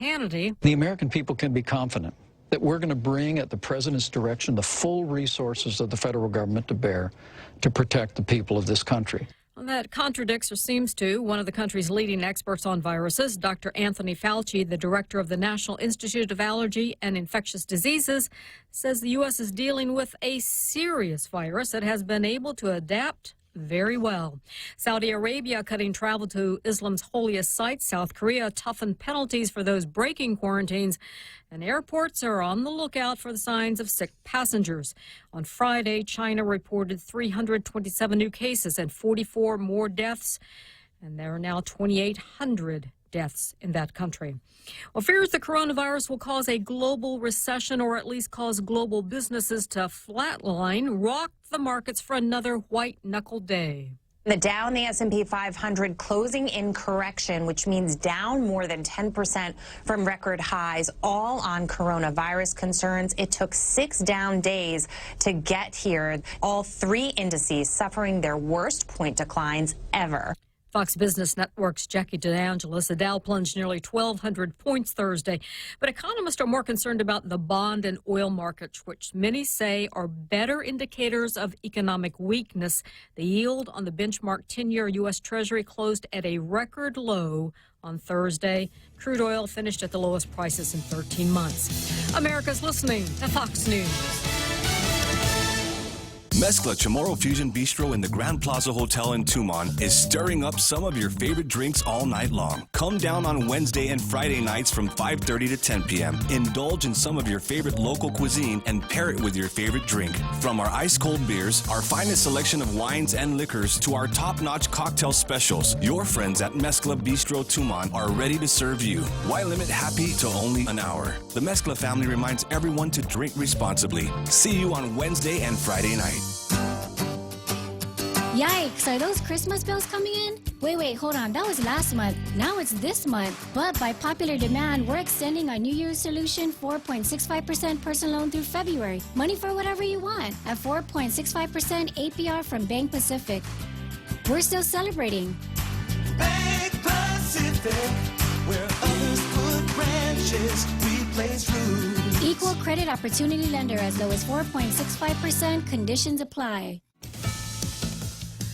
Hannity. The American people can be confident that we're going to bring, at the president's direction, the full resources of the federal government to bear to protect the people of this country. Well, that contradicts, or seems to, one of the country's leading experts on viruses, Dr. Anthony Fauci, the director of the National Institute of Allergy and Infectious Diseases, says the U.S. is dealing with a serious virus that has been able to adapt very well. Saudi Arabia cutting travel to Islam's holiest site. South Korea toughened penalties for those breaking quarantines. And airports are on the lookout for the signs of sick passengers. On Friday, China reported 327 new cases and 44 more deaths. And there are now 2,800 deaths in that country. Well, fears the coronavirus will cause a global recession, or at least cause global businesses to flatline, rock the markets for another white-knuckle day. The Dow and the S&P 500 closing in correction, which means down more than 10% from record highs, all on coronavirus concerns. It took 6 down days to get here. All 3 indices suffering their worst point declines ever. Fox Business Network's Jackie DeAngelis. The Dow plunged nearly 1,200 points Thursday, but economists are more concerned about the bond and oil markets, which many say are better indicators of economic weakness. The yield on the benchmark 10-year U.S. Treasury closed at a record low on Thursday. Crude oil finished at the lowest prices in 13 months. America's listening to Fox News. Mezcla Chamorro Fusion Bistro in the Grand Plaza Hotel in Tumon is stirring up some of your favorite drinks all night long. Come down on Wednesday and Friday nights from 5:30 to 10 p.m. Indulge in some of your favorite local cuisine and pair it with your favorite drink. From our ice-cold beers, our finest selection of wines and liquors, to our top-notch cocktail specials, your friends at Mezcla Bistro Tumon are ready to serve you. Why limit happy to only an hour? The Mezcla family reminds everyone to drink responsibly. See you on Wednesday and Friday night. Yikes, are those Christmas bills coming in? Wait, hold on, that was last month. Now it's this month. But by popular demand, we're extending our New Year's solution 4.65% personal loan through February. Money for whatever you want at 4.65% APR from Bank Pacific. We're still celebrating. Bank Pacific, where others put branches, we place roots. Equal credit opportunity lender as low as 4.65%. Conditions apply.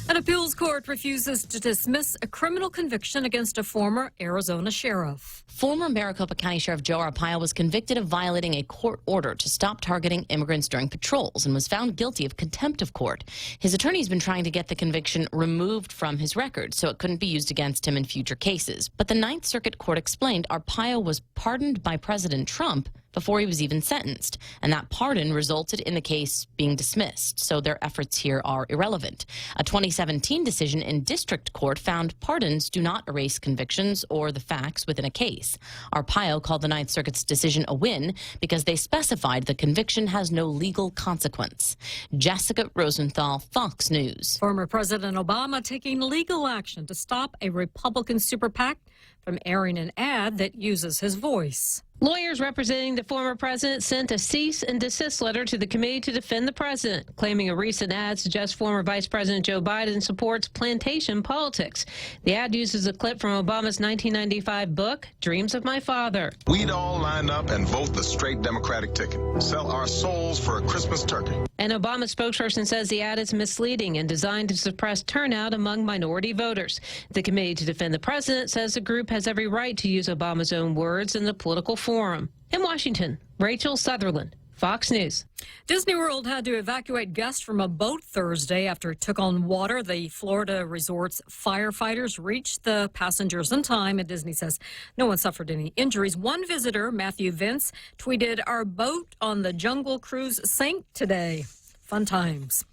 An appeals court refuses to dismiss a criminal conviction against a former Arizona sheriff. Former Maricopa County Sheriff Joe Arpaio was convicted of violating a court order to stop targeting immigrants during patrols and was found guilty of contempt of court. His attorney has been trying to get the conviction removed from his record so it couldn't be used against him in future cases. But the Ninth Circuit Court explained Arpaio was pardoned by President Trump before he was even sentenced, and that pardon resulted in the case being dismissed, so their efforts here are irrelevant. A 2017 decision in district court found pardons do not erase convictions or the facts within a case. Arpaio called the Ninth Circuit's decision a win because they specified the conviction has no legal consequence. Jessica Rosenthal, Fox News. Former President Obama taking legal action to stop a Republican super PAC from airing an ad that uses his voice. Lawyers representing the former president sent a cease and desist letter to the Committee to Defend the President, claiming a recent ad suggests former Vice President Joe Biden supports plantation politics. The ad uses a clip from Obama's 1995 book, Dreams of My Father. We'd all line up and vote the straight Democratic ticket. Sell our souls for a Christmas turkey. An Obama spokesperson says the ad is misleading and designed to suppress turnout among minority voters. The Committee to Defend the President says the group has every right to use Obama's own words in the political forum. In Washington, Rachel Sutherland, Fox News. Disney World had to evacuate guests from a boat Thursday after it took on water. The Florida resort's firefighters reached the passengers in time, and Disney says no one suffered any injuries. One visitor, Matthew Vince, tweeted, "Our boat on the Jungle Cruise sank today." Fun times.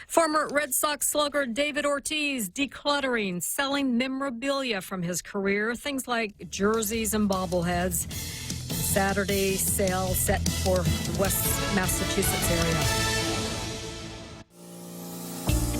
Former Red Sox slugger David Ortiz decluttering, selling memorabilia from his career, things like jerseys and bobbleheads. Saturday sale set for the West Massachusetts area.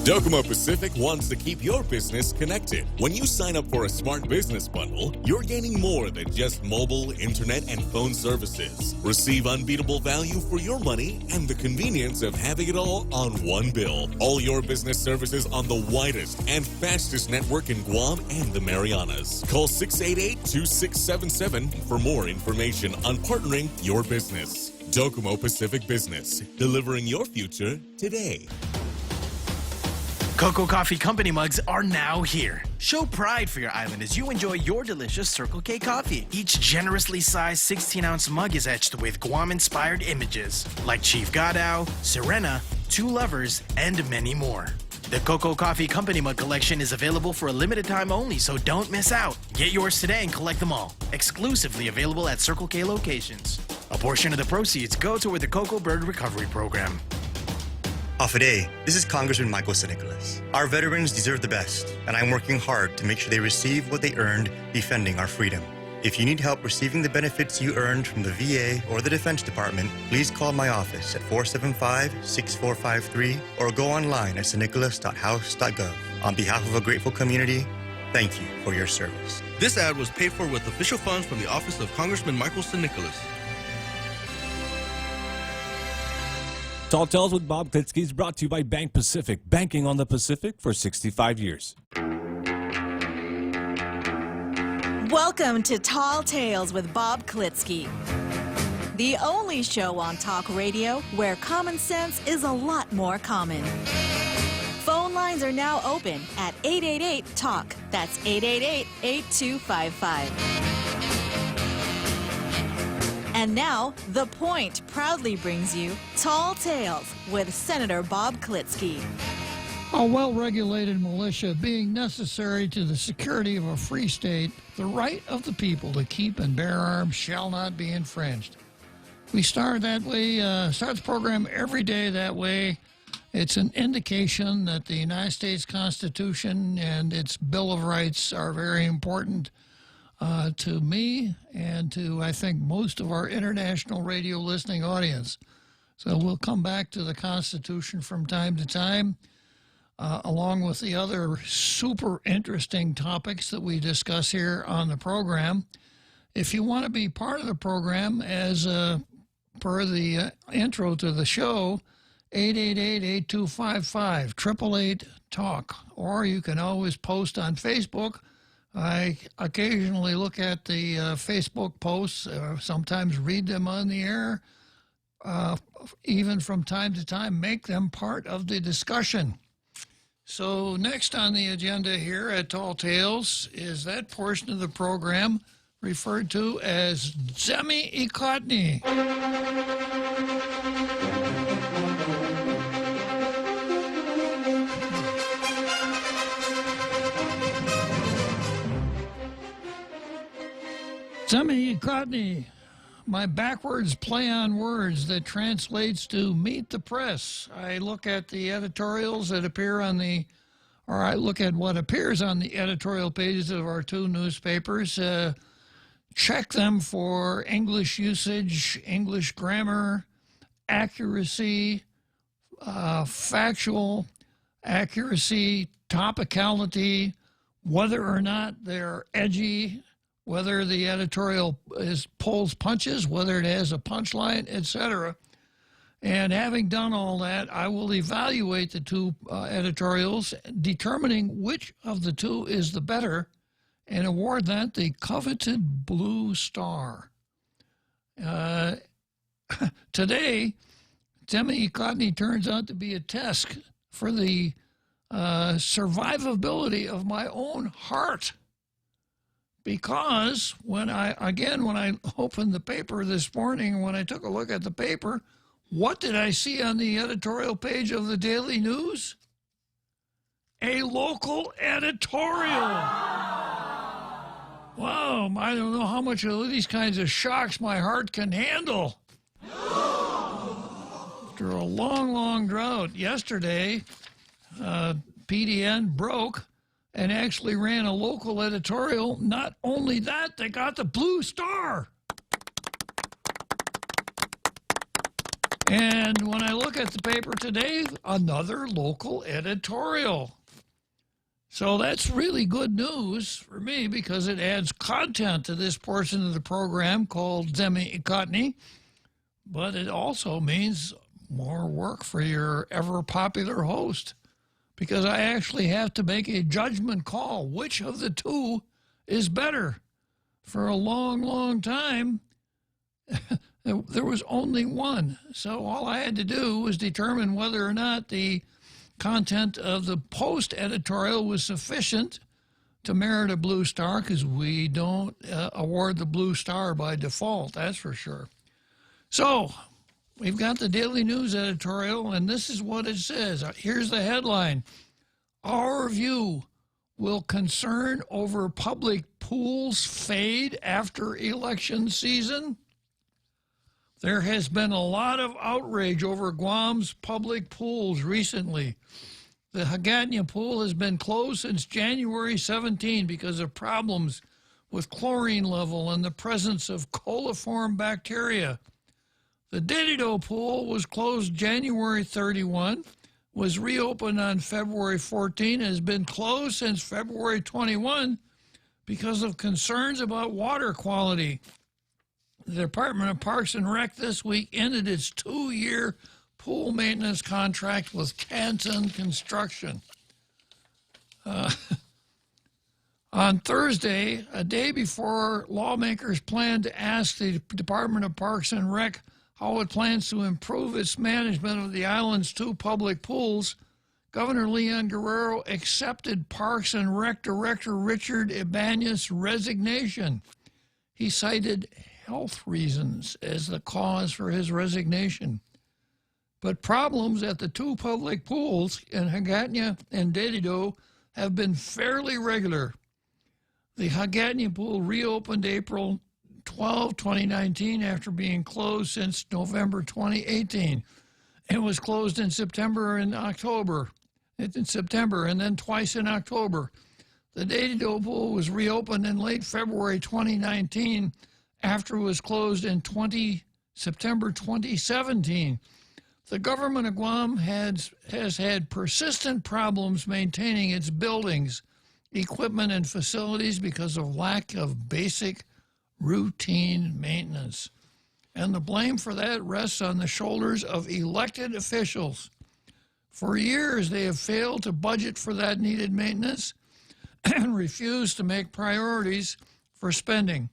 Docomo Pacific wants to keep your business connected. When you sign up for a smart business bundle, you're gaining more than just mobile, internet, and phone services. Receive unbeatable value for your money and the convenience of having it all on one bill. All your business services on the widest and fastest network in Guam and the Marianas. Call 688-2677 for more information on partnering your business. Docomo Pacific Business, delivering your future today. Cocoa Coffee Company mugs are now here. Show pride for your island as you enjoy your delicious Circle K coffee. Each generously sized 16-ounce mug is etched with Guam-inspired images like Chief Gadao, Serena, Two Lovers, and many more. The Cocoa Coffee Company mug collection is available for a limited time only, so don't miss out. Get yours today and collect them all. Exclusively available at Circle K locations. A portion of the proceeds go toward the Cocoa Bird Recovery Program. Today, this is Congressman Michael St. Nicholas. Our veterans deserve the best, and I'm working hard to make sure they receive what they earned defending our freedom. If you need help receiving the benefits you earned from the VA or the Defense Department, please call my office at 475-6453 or go online at stnicholas.house.gov. On behalf of a grateful community, thank you for your service. This ad was paid for with official funds from the office of Congressman Michael St. Nicholas. Tall Tales with Bob Klitzkie is brought to you by Bank Pacific, banking on the Pacific for 65 years. Welcome to Tall Tales with Bob Klitzkie, the only show on talk radio where common sense is a lot more common. Phone lines are now open at 888-TALK. That's 888-8255. And now, The Point proudly brings you Tall Tales with Senator Bob Klitzkie. A well-regulated militia being necessary to the security of a free state, the right of the people to keep and bear arms shall not be infringed. We start that way, start the program every day that way. It's an indication that the United States Constitution and its Bill of Rights are very important to me and to, I think, most of our international radio listening audience. So we'll come back to the Constitution from time to time, along with the other super interesting topics that we discuss here on the program. If you want to be part of the program, as per the intro to the show, 888-8255, 888-TALK, or you can always post on Facebook. I occasionally look at the Facebook posts, sometimes read them on the air, even from time to time make them part of the discussion. So next on the agenda here at Tall Tales is that portion of the program referred to as Zemi Ikotni. Zemi Ikotni, my backwards play on words that translates to meet the press. I look at the editorials that appear on the, or I look at what appears on the editorial pages of our two newspapers, check them for English usage, English grammar, accuracy, factual accuracy, topicality, whether or not they're edgy, whether the editorial pulls punches, whether it has a punchline, etc. And having done all that, I will evaluate the two editorials, determining which of the two is the better, and award that the coveted Blue Star. Today, Zemi Ikotni turns out to be a test for the survivability of my own heart. Because when I opened the paper this morning, when I took a look at the paper, what did I see on the editorial page of the Daily News? A local editorial. Wow, I don't know how much of these kinds of shocks my heart can handle. After a long, long drought, yesterday, PDN broke and actually ran a local editorial. Not only that, they got the Blue Star. And when I look at the paper today, another local editorial. So that's really good news for me because it adds content to this portion of the program called Zemi Ikotny, but it also means more work for your ever-popular host because I actually have to make a judgment call. Which of the two is better? For a long, long time, there was only one. So all I had to do was determine whether or not the content of the Post editorial was sufficient to merit a blue star, because we don't award the blue star by default, that's for sure. So we've got the Daily News editorial, and this is what it says. Here's the headline. Our view: will concern over public pools fade after election season? There has been a lot of outrage over Guam's public pools recently. The Hagatna pool has been closed since January 17 because of problems with chlorine level and the presence of coliform bacteria. The Dedido pool was closed January 31, was reopened on February 14, and has been closed since February 21 because of concerns about water quality. The Department of Parks and Rec this week ended its 2-year pool maintenance contract with Canton Construction. On Thursday, a day before lawmakers planned to ask the Department of Parks and Rec how it plans to improve its management of the island's 2 public pools, Governor Leon Guerrero accepted Parks and Rec Director Richard Ibanez' resignation. He cited health reasons as the cause for his resignation. But problems at the 2 public pools in Hagatna and Dedido have been fairly regular. The Hagatna pool reopened April 12, 2019 after being closed since November 2018. It was closed in September and October. In September and then twice in October. The Dedido pool was reopened in late February 2019 after it was closed in September 2017. The government of Guam has had persistent problems maintaining its buildings, equipment, and facilities because of lack of basic routine maintenance. And the blame for that rests on the shoulders of elected officials. For years, they have failed to budget for that needed maintenance and refused to make priorities for spending.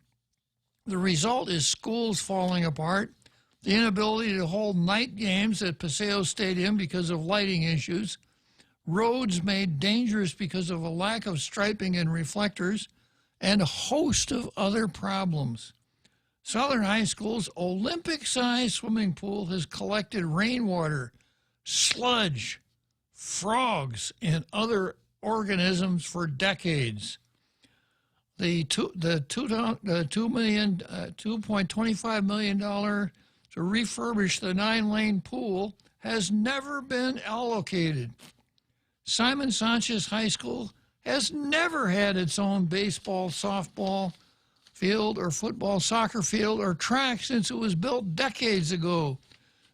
The result is schools falling apart, the inability to hold night games at Paseo Stadium because of lighting issues, roads made dangerous because of a lack of striping and reflectors, and a host of other problems. Southern High School's Olympic-sized swimming pool has collected rainwater, sludge, frogs, and other organisms for decades. The $2.25 million to refurbish the 9-lane pool has never been allocated. Simon Sanchez High School has never had its own baseball, softball field, or football, soccer field, or track since it was built decades ago.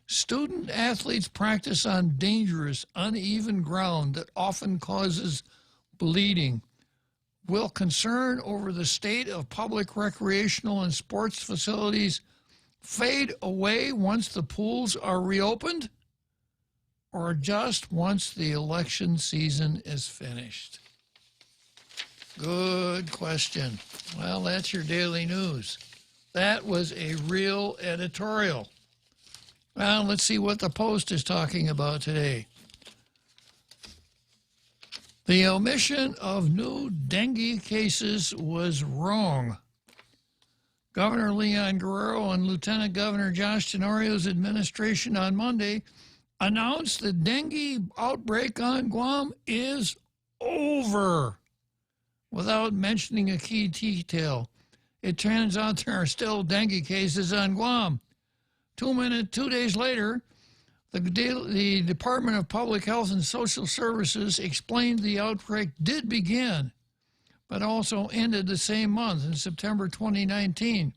Student athletes practice on dangerous, uneven ground that often causes bleeding. Will concern over the state of public recreational and sports facilities fade away once the pools are reopened, or just once the election season is finished? Good question. Well, that's your daily news. That was a real editorial. Well, let's see what the Post is talking about today. The omission of new dengue cases was wrong. Governor Leon Guerrero and Lieutenant Governor Josh Tenorio's administration on Monday announced the dengue outbreak on Guam is over, without mentioning a key detail. It turns out there are still dengue cases on Guam. 2 days later, the Department of Public Health and Social Services explained the outbreak did begin, but also ended the same month in September 2019.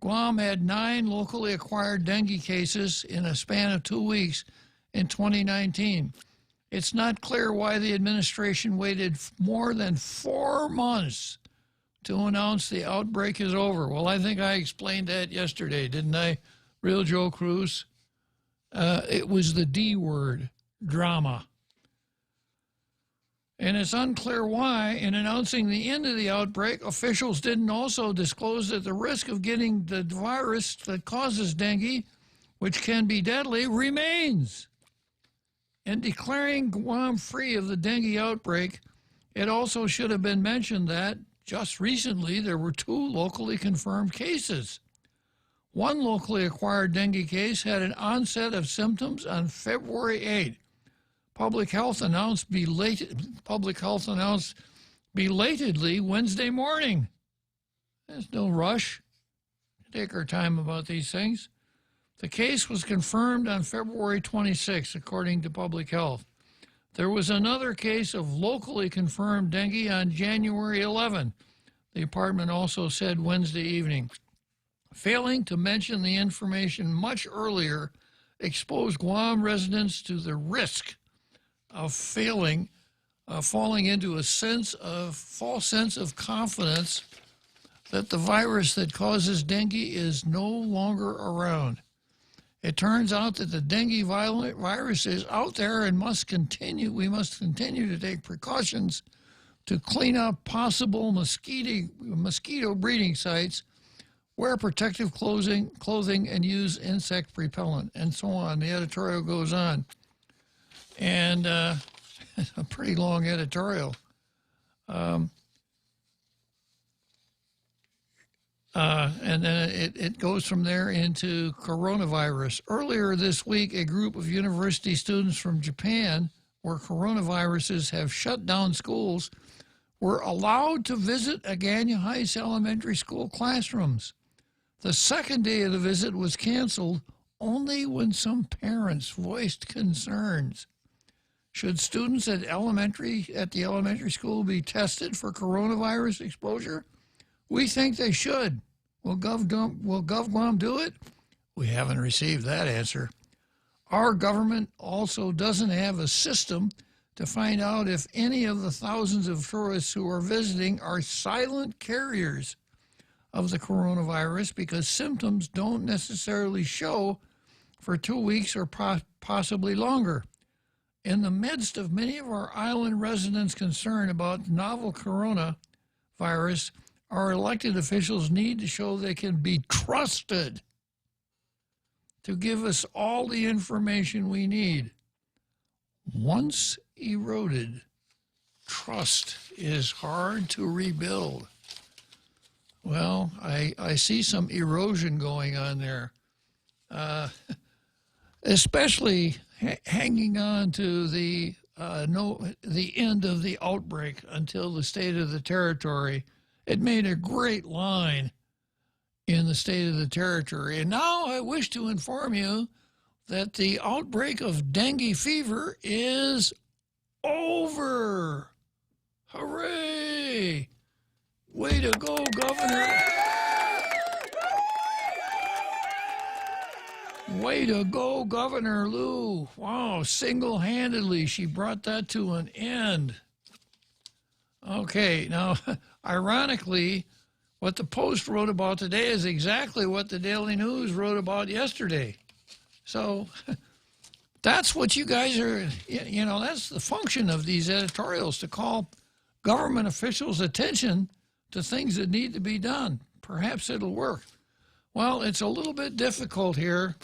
Guam had 9 locally acquired dengue cases in a span of 2 weeks in 2019. It's not clear why the administration waited more than 4 months to announce the outbreak is over. Well, I think I explained that yesterday, didn't I, Real Joe Cruz? It was the D word, drama. And it's unclear why, in announcing the end of the outbreak, officials didn't also disclose that the risk of getting the virus that causes dengue, which can be deadly, remains. In declaring Guam free of the dengue outbreak, it also should have been mentioned that just recently there were 2 locally confirmed cases. One locally acquired dengue case had an onset of symptoms on February 8. Public Health announced belatedly Wednesday morning. There's no rush. Take our time about these things. The case was confirmed on February 26, according to Public Health. There was another case of locally confirmed dengue on January 11, the department also said Wednesday evening. Failing to mention the information much earlier exposed Guam residents to the risk of falling into a false sense of confidence that the virus that causes dengue is no longer around. It turns out that the dengue virus is out there and we must continue to take precautions to clean up possible mosquito breeding sites, wear protective clothing, and use insect repellent, and so on. The editorial goes on. And it's a pretty long editorial. And then it goes from there into coronavirus. Earlier this week, a group of university students from Japan, where coronaviruses have shut down schools, were allowed to visit Agana Heights Elementary School classrooms. The second day of the visit was canceled only when some parents voiced concerns. Should students at the elementary school be tested for coronavirus exposure? We think they should. Will GovGuam do it? We haven't received that answer. Our government also doesn't have a system to find out if any of the thousands of tourists who are visiting are silent carriers of the coronavirus, because symptoms don't necessarily show for 2 weeks or possibly longer. In the midst of many of our island residents' concern about novel coronavirus, our elected officials need to show they can be trusted to give us all the information we need. Once eroded, trust is hard to rebuild. Well, I see some erosion going on there, especially hanging on to the end of the outbreak until the state of the territory. It made a great line in the state of the territory. And now I wish to inform you that the outbreak of dengue fever is over. Hooray! Way to go, Governor. Way to go, Governor Lou. Wow, single-handedly, she brought that to an end. Okay, now, ironically, what the Post wrote about today is exactly what the Daily News wrote about yesterday. So that's what you guys are, that's the function of these editorials, to call government officials' attention to things that need to be done. Perhaps it'll work. Well, it's a little bit difficult here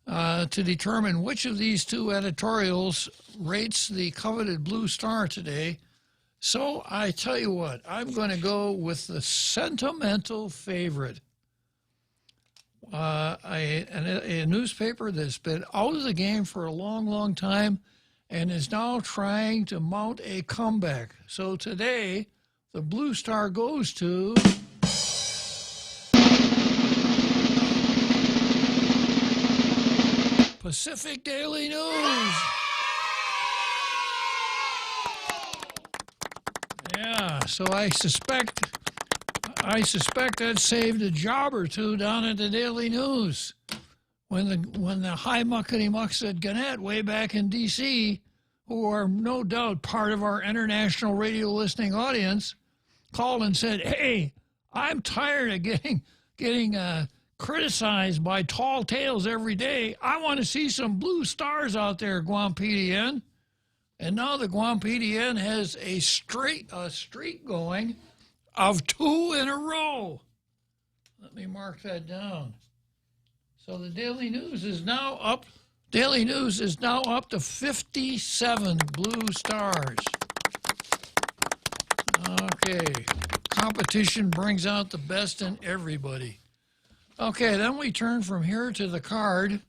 to determine which of these 2 editorials rates the coveted blue star today. So I tell you what, I'm going to go with the sentimental favorite. A newspaper that's been out of the game for a long, long time and is now trying to mount a comeback. So today, the blue star goes to Pacific Daily News. Yeah, so I suspect I suspect that saved a job or two down at the Daily News when the high muckety mucks at Gannett way back in D.C., who are no doubt part of our international radio listening audience, called and said, "Hey, I'm tired of getting criticized by tall tales every day. I want to see some blue stars out there, Guam PDN." And now the Guam PDN has a streak going of 2 in a row. Let me mark that down. So the Daily News is now up. Daily News is now up to 57 blue stars. Okay. Competition brings out the best in everybody. Okay, then we turn from here to the card.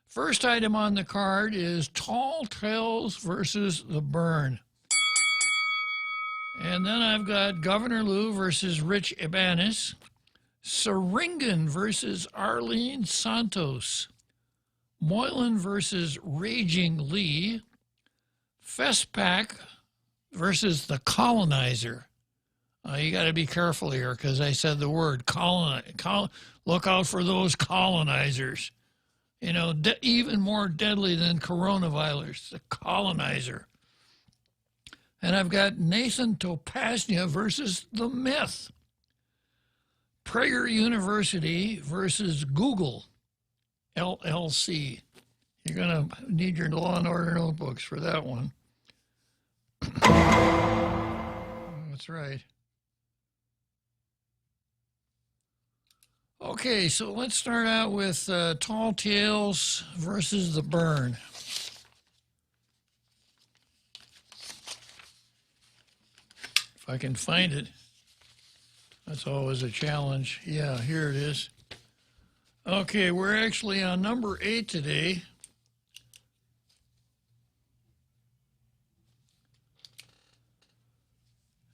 First item on the card is Tall Tales versus the Burn. And then I've got Governor Lou versus Rich Ibanez, Seringan versus Arlene Santos, Moylan versus Raging Lee, Festpac versus the Colonizer. You got to be careful here because I said the word look out for those colonizers. You know, even more deadly than coronavirus, the Colonizer. And I've got Nathan Topasnia versus the Myth. Prager University versus Google, LLC. You're going to need your Law and Order notebooks for that one. That's right. Okay, so let's start out with Tall Tales versus the Burn. If I can find it. That's always a challenge. Yeah, here it is. Okay, we're actually on number 8 today.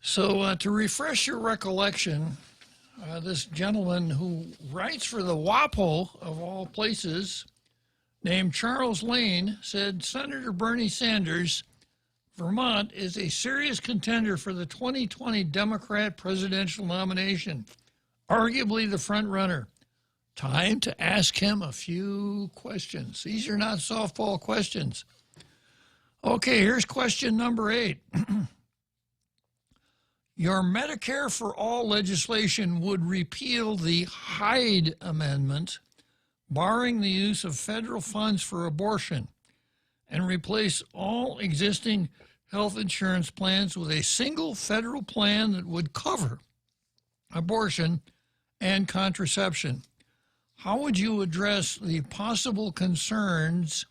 So to refresh your recollection, this gentleman who writes for the WAPO, of all places, named Charles Lane, said Senator Bernie Sanders, Vermont, is a serious contender for the 2020 Democrat presidential nomination, arguably the front runner. Time to ask him a few questions. These are not softball questions. Okay, here's question number 8. Your Medicare for All legislation would repeal the Hyde Amendment, barring the use of federal funds for abortion, and replace all existing health insurance plans with a single federal plan that would cover abortion and contraception. How would you address the possible concerns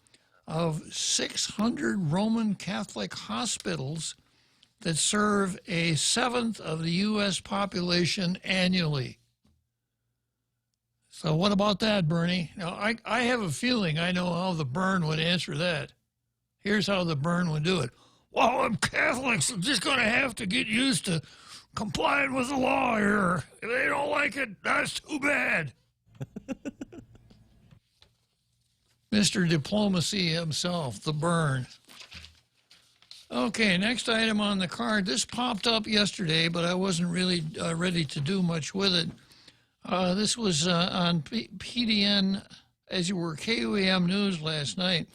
of 600 Roman Catholic hospitals that serve a 1/7 of the U.S. population annually? So what about that, Bernie? Now, I have a feeling I know how the Burn would answer that. Here's how the Burn would do it. Well, them Catholics are just going to have to get used to complying with the law here. If they don't like it, that's too bad. Mr. Diplomacy himself, the Burn. Okay, next item on the card. This popped up yesterday, but I wasn't really ready to do much with it. This was on PDN, as you were KUAM News last night.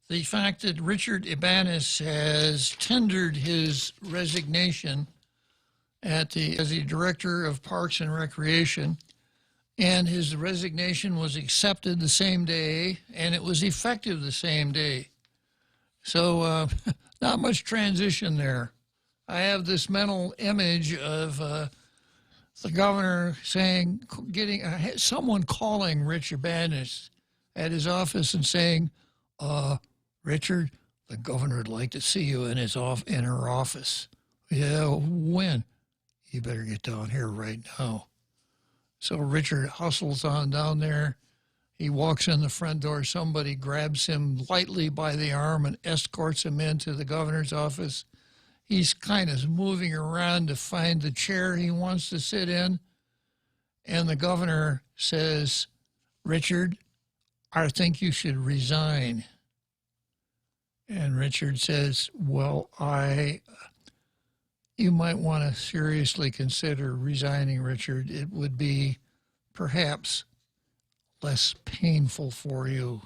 The fact that Richard Ibanez has tendered his resignation as the Director of Parks and Recreation, and his resignation was accepted the same day, and it was effective the same day. So not much transition there. I have this mental image of the governor saying, someone calling Rich Ibanez at his office and saying, Richard, the governor would like to see you in her office. Yeah, when? You better get down here right now. So Richard hustles on down there. He walks in the front door. Somebody grabs him lightly by the arm and escorts him into the governor's office. He's kind of moving around to find the chair he wants to sit in. And the governor says, Richard, I think you should resign. And Richard says, well, you might want to seriously consider resigning, Richard. It would be perhaps less painful for you.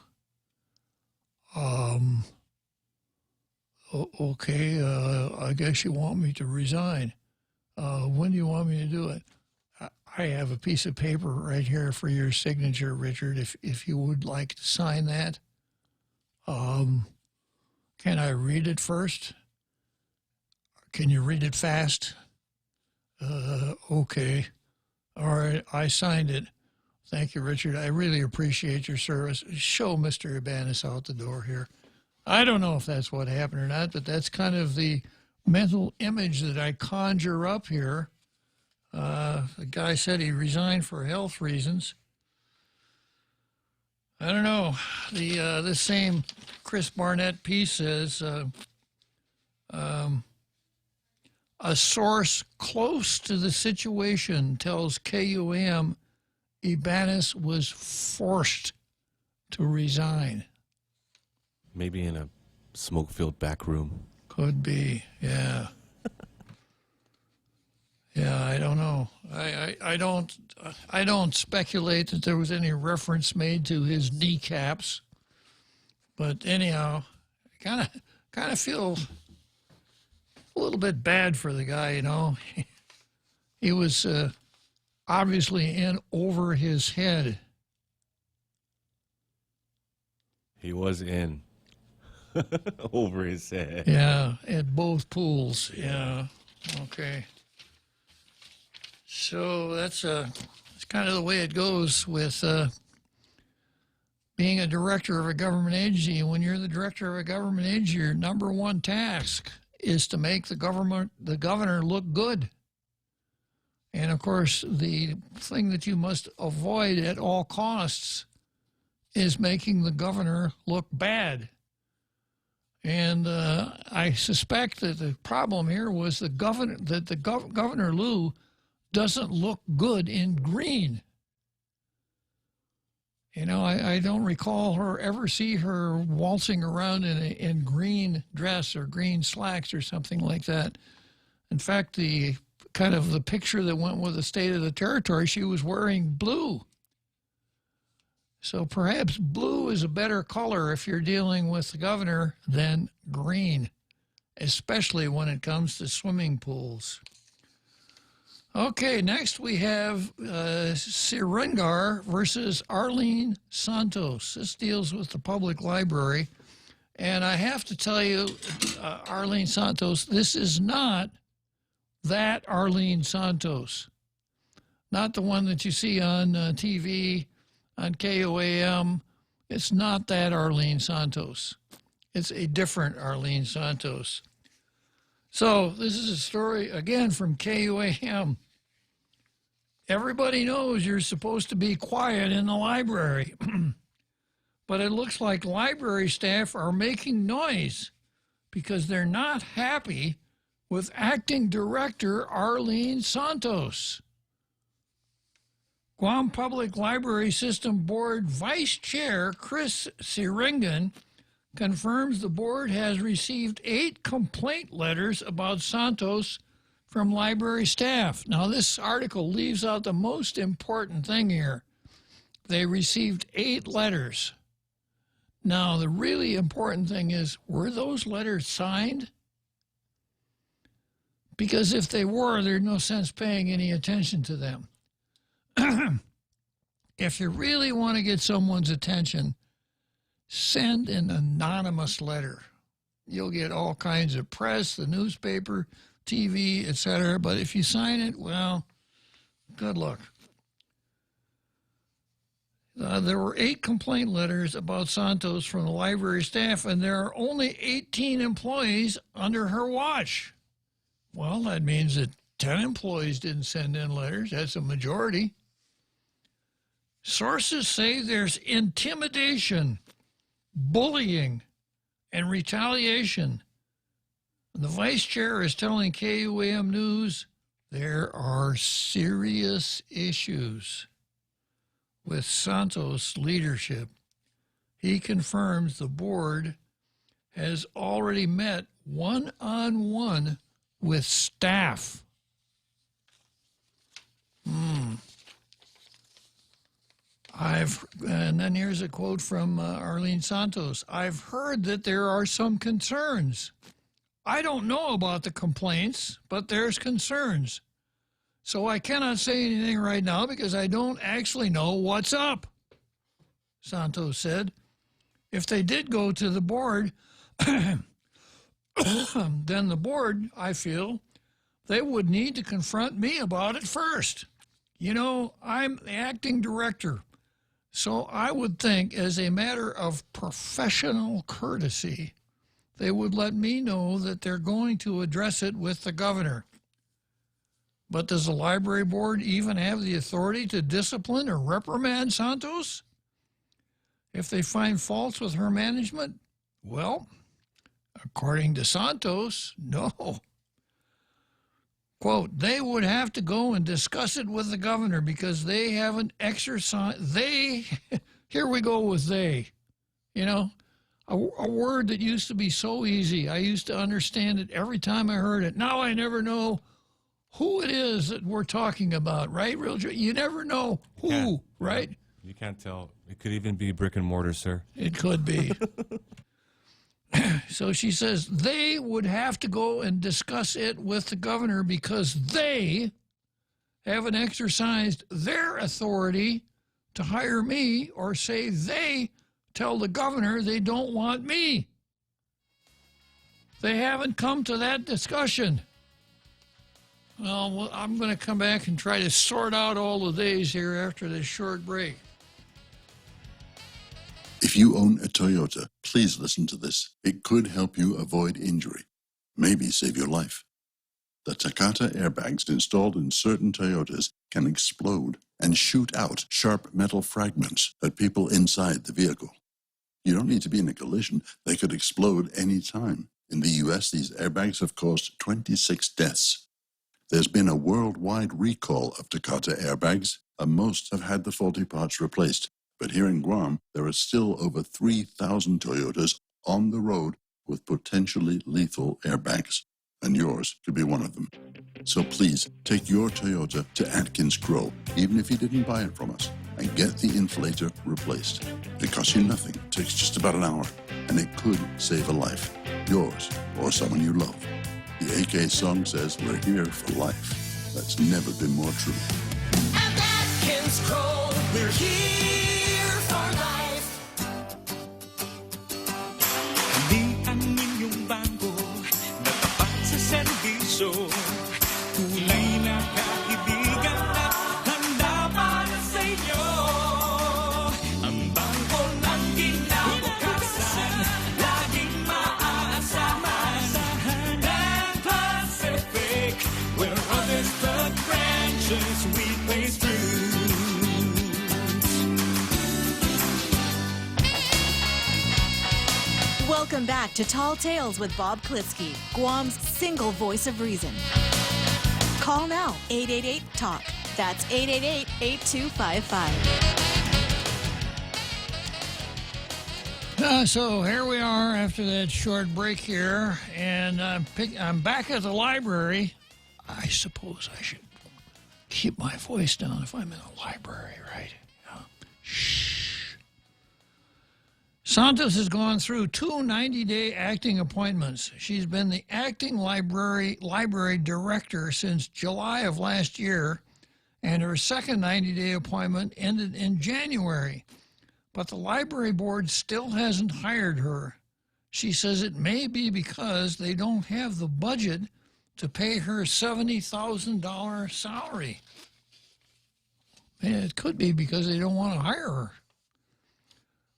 Okay, I guess you want me to resign. When do you want me to do it? I have a piece of paper right here for your signature, Richard, if you would like to sign that. Can I read it first? Can you read it fast? Okay. All right, I signed it. Thank you, Richard. I really appreciate your service. Show Mr. Ibanez out the door here. I don't know if that's what happened or not, but that's kind of the mental image that I conjure up here. The guy said he resigned for health reasons. I don't know. This same Chris Barnett piece says, a source close to the situation tells KUAM Ibanez was forced to resign. Maybe in a smoke-filled back room. Could be, yeah. Yeah, I don't know. I don't speculate that there was any reference made to his kneecaps, but anyhow, I kind of feel a little bit bad for the guy. You know, he was obviously in over his head. He was in over his head. Yeah, at both pools. Yeah. Okay. So that's kind of the way it goes with being a director of a government agency. When you're the director of a government agency, your number one task is to make the governor look good. And of course, the thing that you must avoid at all costs is making the governor look bad. And I suspect that the problem here was Governor Liu doesn't look good in green. You know, I don't recall her ever see her waltzing around in green dress or green slacks or something like that. In fact, the picture that went with the State of the Territory, she was wearing blue. So perhaps blue is a better color if you're dealing with the governor than green, especially when it comes to swimming pools. Okay, next we have Sirengar versus Arlene Santos. This deals with the public library. And I have to tell you, Arlene Santos, this is not that Arlene Santos. Not the one that you see on TV, on KOAM. It's not that Arlene Santos. It's a different Arlene Santos. So this is a story, again, from KUAM. Everybody knows you're supposed to be quiet in the library, but it looks like library staff are making noise because they're not happy with acting director Arlene Santos. Guam Public Library System Board Vice Chair Chris Sirengan confirms the board has received 8 complaint letters about Santos from library staff. Now, this article leaves out the most important thing here. They received 8 letters. Now, the really important thing is, were those letters signed? Because if they were, there's no sense paying any attention to them. If you really want to get someone's attention, send an anonymous letter. You'll get all kinds of press, the newspaper, TV, etc. But if you sign it, well, good luck. There were 8 complaint letters about Santos from the library staff, and there are only 18 employees under her watch. Well, that means that 10 employees didn't send in letters. That's a majority. Sources say there's intimidation, bullying, and retaliation. The vice chair is telling KUAM News there are serious issues with Santos' leadership. He confirms the board has already met one-on-one with staff. And then here's a quote from Arlene Santos. I've heard that there are some concerns. I don't know about the complaints, but there's concerns. So I cannot say anything right now because I don't actually know what's up, Santos said. If they did go to the board, then the board, I feel, they would need to confront me about it first. You know, I'm the acting director, so I would think as a matter of professional courtesy, they would let me know that they're going to address it with the governor. But does the library board even have the authority to discipline or reprimand Santos? If they find faults with her management, well, according to Santos, no. Quote, they would have to go and discuss it with the governor because they haven't exercised, here we go with they, you know, a word that used to be so easy. I used to understand it every time I heard it. Now I never know who it is that we're talking about, right? You never know who, right? You can't tell. It could even be brick and mortar, sir. It could be. So she says they would have to go and discuss it with the governor because they haven't exercised their authority to hire me, or say they tell the governor they don't want me. They haven't come to that discussion. Well, I'm going to come back and try to sort out all the days here after this short break. If you own a Toyota, please listen to this. It could help you avoid injury, maybe save your life. The Takata airbags installed in certain Toyotas can explode and shoot out sharp metal fragments at people inside the vehicle. You don't need to be in a collision. They could explode any time. In the U.S., these airbags have caused 26 deaths. There's been a worldwide recall of Takata airbags, and most have had the faulty parts replaced. But here in Guam, there are still over 3,000 Toyotas on the road with potentially lethal airbags, and yours could be one of them. So please, take your Toyota to Atkins Grow, even if you didn't buy it from us, and get the inflator replaced. It costs you nothing, takes just about an hour, and it could save a life, yours or someone you love. The AK song says we're here for life. That's never been more true. At Atkins Grow, we're here for life. Tandaan ninyong bago na tapat sa serbisyo. Tunay na kaibigan at handa para sa inyo. Ang bangko ng kinabukasan, laging maaasahan. And Pacific, where others put branches, we place roots. Welcome back to Tall Tales with Bob Klitzkie, Guam's single voice of reason. Call now, 888-TALK. That's 888-8255. So here we are after that short break here, and I'm back at the library. I suppose I should keep my voice down if I'm in a library, right? Shh. Santos has gone through 2 90-day acting appointments. She's been the acting library director since July of last year, and her second 90-day appointment ended in January. But the library board still hasn't hired her. She says it may be because they don't have the budget to pay her $70,000 salary. And it could be because they don't want to hire her.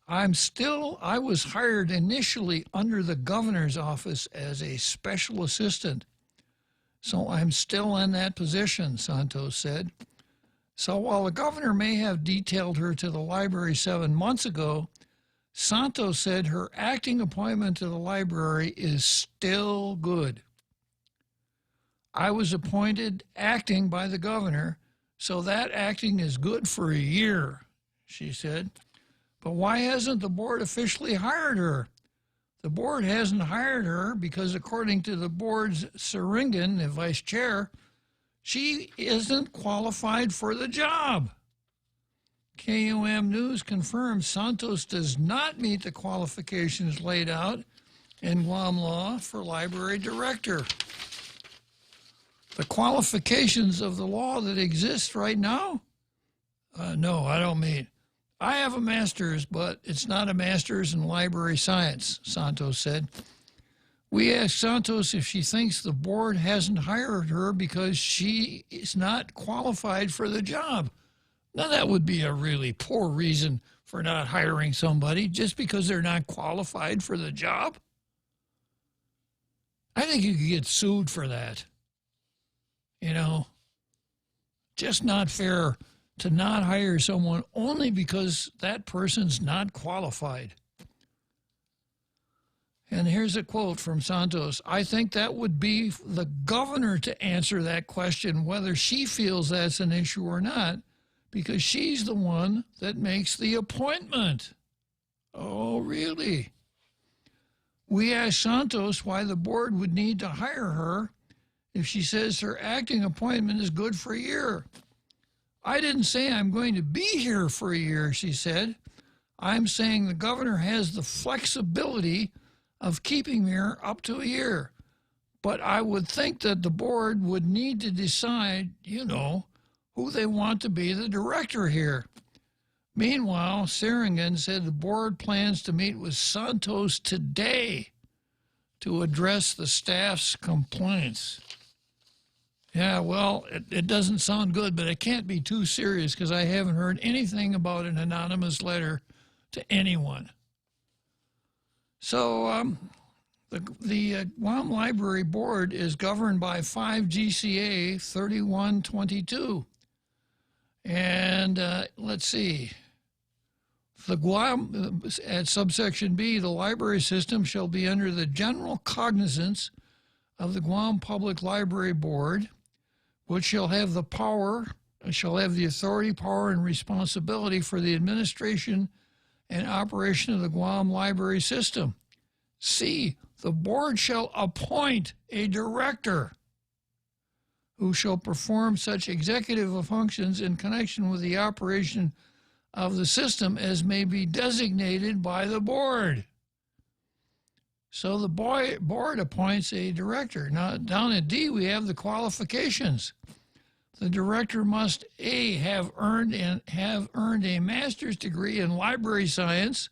I was hired initially under the governor's office as a special assistant. So I'm still in that position, Santos said. So while the governor may have detailed her to the library 7 months ago, Santos said her acting appointment to the library is still good. I was appointed acting by the governor, so that acting is good for a year, she said. But why hasn't the board officially hired her? The board hasn't hired her because, according to the board's Seringen, the vice chair, she isn't qualified for the job. KUM News confirms Santos does not meet the qualifications laid out in Guam law for library director. The qualifications of the law that exists right now? No, I don't mean. I have a master's, but it's not a master's in library science, Santos said. We asked Santos if she thinks the board hasn't hired her because she is not qualified for the job. Now, that would be a really poor reason for not hiring somebody, just because they're not qualified for the job. I think you could get sued for that. You know, just not fair to not hire someone only because that person's not qualified. And here's a quote from Santos. I think that would be the governor to answer that question, whether she feels that's an issue or not, because she's the one that makes the appointment. Oh, really? We asked Santos why the board would need to hire her if she says her acting appointment is good for a year. I didn't say I'm going to be here for a year, she said. I'm saying the governor has the flexibility of keeping me here up to a year. But I would think that the board would need to decide, you know, who they want to be the director here. Meanwhile, Seringen said the board plans to meet with Santos today to address the staff's complaints. Yeah, well, it doesn't sound good, but it can't be too serious because I haven't heard anything about an anonymous letter to anyone. So the Guam Library Board is governed by 5 GCA 3122. And let's see. The Guam, at subsection B, the library system shall be under the general cognizance of the Guam Public Library Board, which shall have the authority, power, and responsibility for the administration and operation of the Guam library system. C, the board shall appoint a director who shall perform such executive functions in connection with the operation of the system as may be designated by the board. So the board appoints a director. Now, down at D, we have the qualifications. The director must A, have earned a master's degree in library science,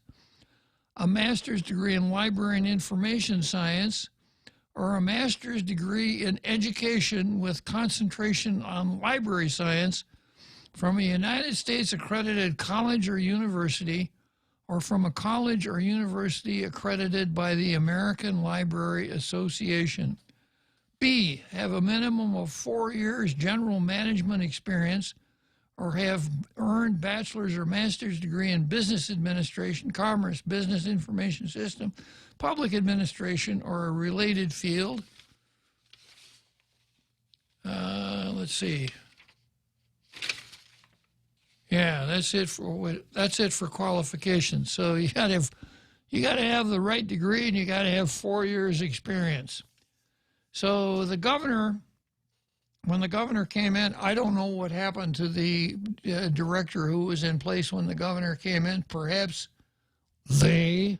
a master's degree in library and information science, or a master's degree in education with concentration on library science from a United States accredited college or university, or from a college or university accredited by the American Library Association. B, have a minimum of 4 years general management experience, or have earned bachelor's or master's degree in business administration, commerce, business information system, public administration, or a related field. Let's see. Yeah, that's it for qualifications. So you got to have the right degree, and you got to have 4 years experience. So the governor, when the governor came in, I don't know what happened to the director who was in place when the governor came in. Perhaps they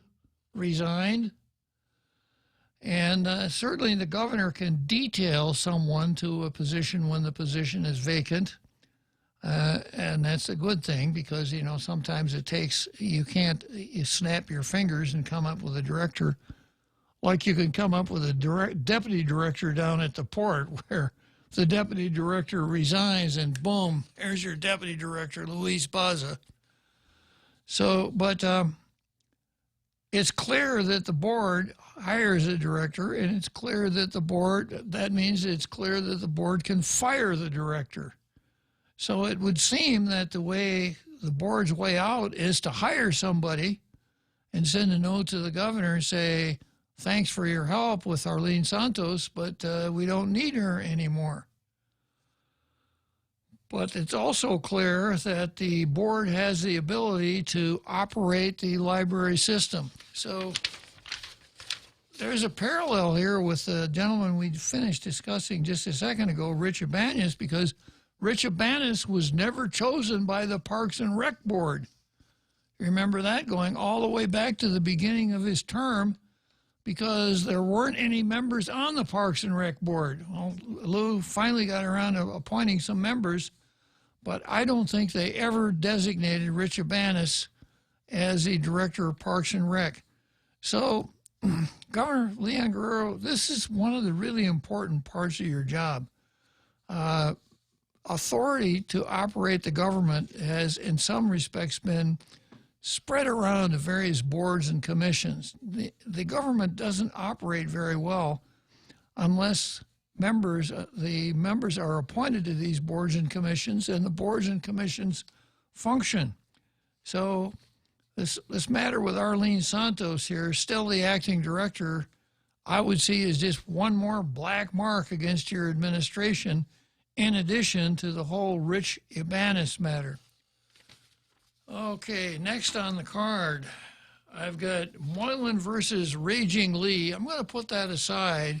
resigned. And certainly the governor can detail someone to a position when the position is vacant. And that's a good thing because, you know, sometimes it takes, you snap your fingers and come up with a director like you can come up with a deputy director down at the port where the deputy director resigns and boom, there's your deputy director, Luis Baza. So, but it's clear that the board hires a director, and it's clear that that means it's clear that the board can fire the director. So it would seem that the board's way out is to hire somebody and send a note to the governor and say, thanks for your help with Arlene Santos, but we don't need her anymore. But it's also clear that the board has the ability to operate the library system. So there's a parallel here with the gentleman we finished discussing just a second ago, Rich Ibanez, because Rich Ibanez was never chosen by the Parks and Rec Board. You remember that, going all the way back to the beginning of his term, because there weren't any members on the Parks and Rec Board. Well, Lou finally got around to appointing some members, but I don't think they ever designated Rich Ibanez as the director of Parks and Rec. So, Governor Leon Guerrero, this is one of the really important parts of your job. Authority to operate the government has, in some respects, been spread around to various boards and commissions. The government doesn't operate very well unless the members are appointed to these boards and commissions, and the boards and commissions function. So this matter with Arlene Santos here, still the acting director, I would see as just one more black mark against your administration, in addition to the whole Rich Ibanez matter. Okay, next on the card, I've got Moylan versus Raging Lee. I'm going to put that aside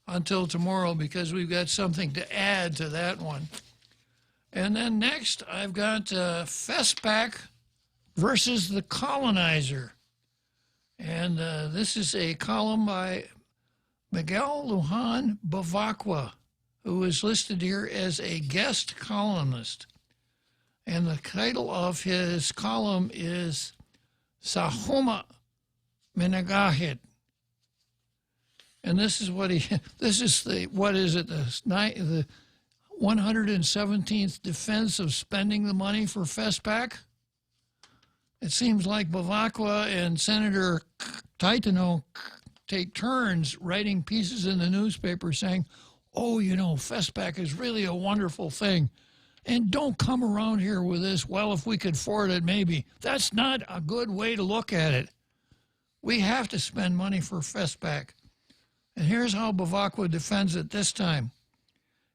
until tomorrow because we've got something to add to that one. And then next, I've got Festpac versus the Colonizer. And this is a column by Miguel Lujan Bavacqua, who is listed here as a guest columnist. And the title of his column is Sahuma Minagahit. And this is what the 117th defense of spending the money for Festpac? It seems like Bavacqua and Senator Taitano take turns writing pieces in the newspaper saying, oh, you know, Festpac is really a wonderful thing. And don't come around here with this, well, if we could afford it, maybe. That's not a good way to look at it. We have to spend money for Festpac. And here's how Bavacqua defends it this time.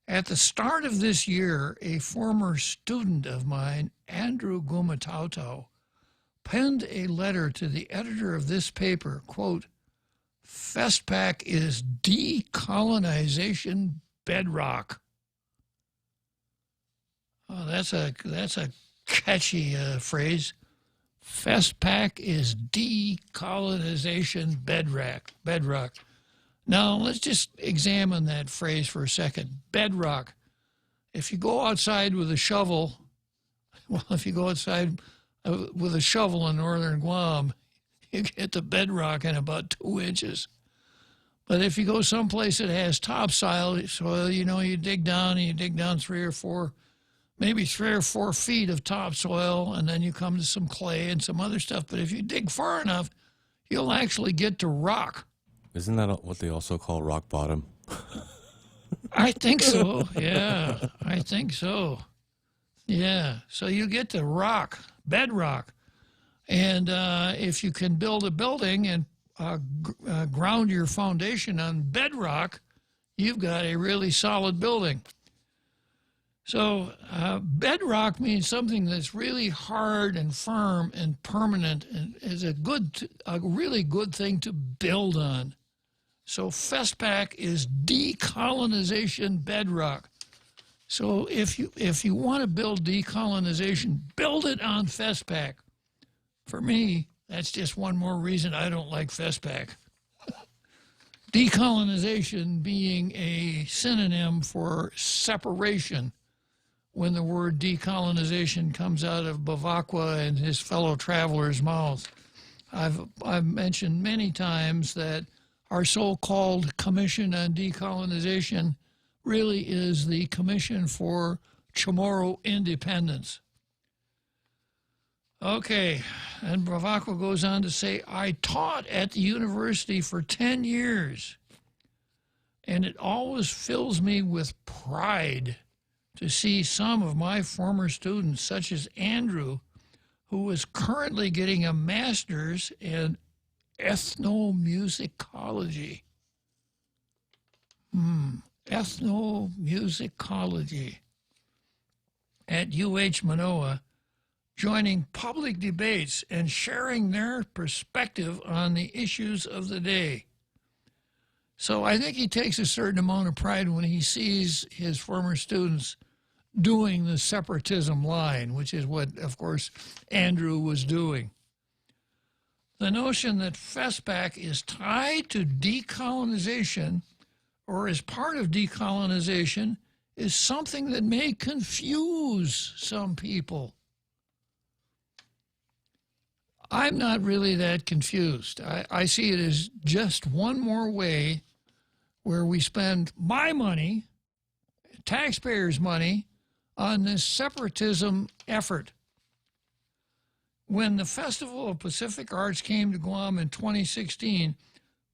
At the start of this year, a former student of mine, Andrew Gumatautau, penned a letter to the editor of this paper, quote, Festpac is decolonization bedrock. Oh, that's a catchy phrase. Festpac is decolonization bedrock. Now, let's just examine that phrase for a second. Bedrock. If you go outside with a shovel, with a shovel in northern Guam, you get the bedrock in about 2 inches. But if you go someplace that has topsoil, you know, you dig down 3 or 4 feet of topsoil, and then you come to some clay and some other stuff. But if you dig far enough, you'll actually get to rock. Isn't that what they also call rock bottom? I think so. Yeah, I think so. Yeah, so you get to rock, bedrock. And if you can build a building and ground your foundation on bedrock, you've got a really solid building. So bedrock means something that's really hard and firm and permanent and is a really good thing to build on. So Festpac is decolonization bedrock. So if you want to build decolonization, build it on Festpac. For me, that's just one more reason I don't like Festpac. Decolonization being a synonym for separation when the word decolonization comes out of Bavacqua and his fellow travelers' mouths. I've mentioned many times that our so-called Commission on Decolonization really is the Commission for Chamorro Independence. Okay, and Bavacqua goes on to say, I taught at the university for 10 years, and it always fills me with pride to see some of my former students, such as Andrew, who is currently getting a master's in ethnomusicology. Ethnomusicology at UH Manoa, joining public debates and sharing their perspective on the issues of the day. So I think he takes a certain amount of pride when he sees his former students doing the separatism line, which is what, of course, Andrew was doing. The notion that FESPAC is tied to decolonization or is part of decolonization is something that may confuse some people. I'm not really that confused. I see it as just one more way where we spend my money, taxpayers' money, on this separatism effort. When the Festival of Pacific Arts came to Guam in 2016,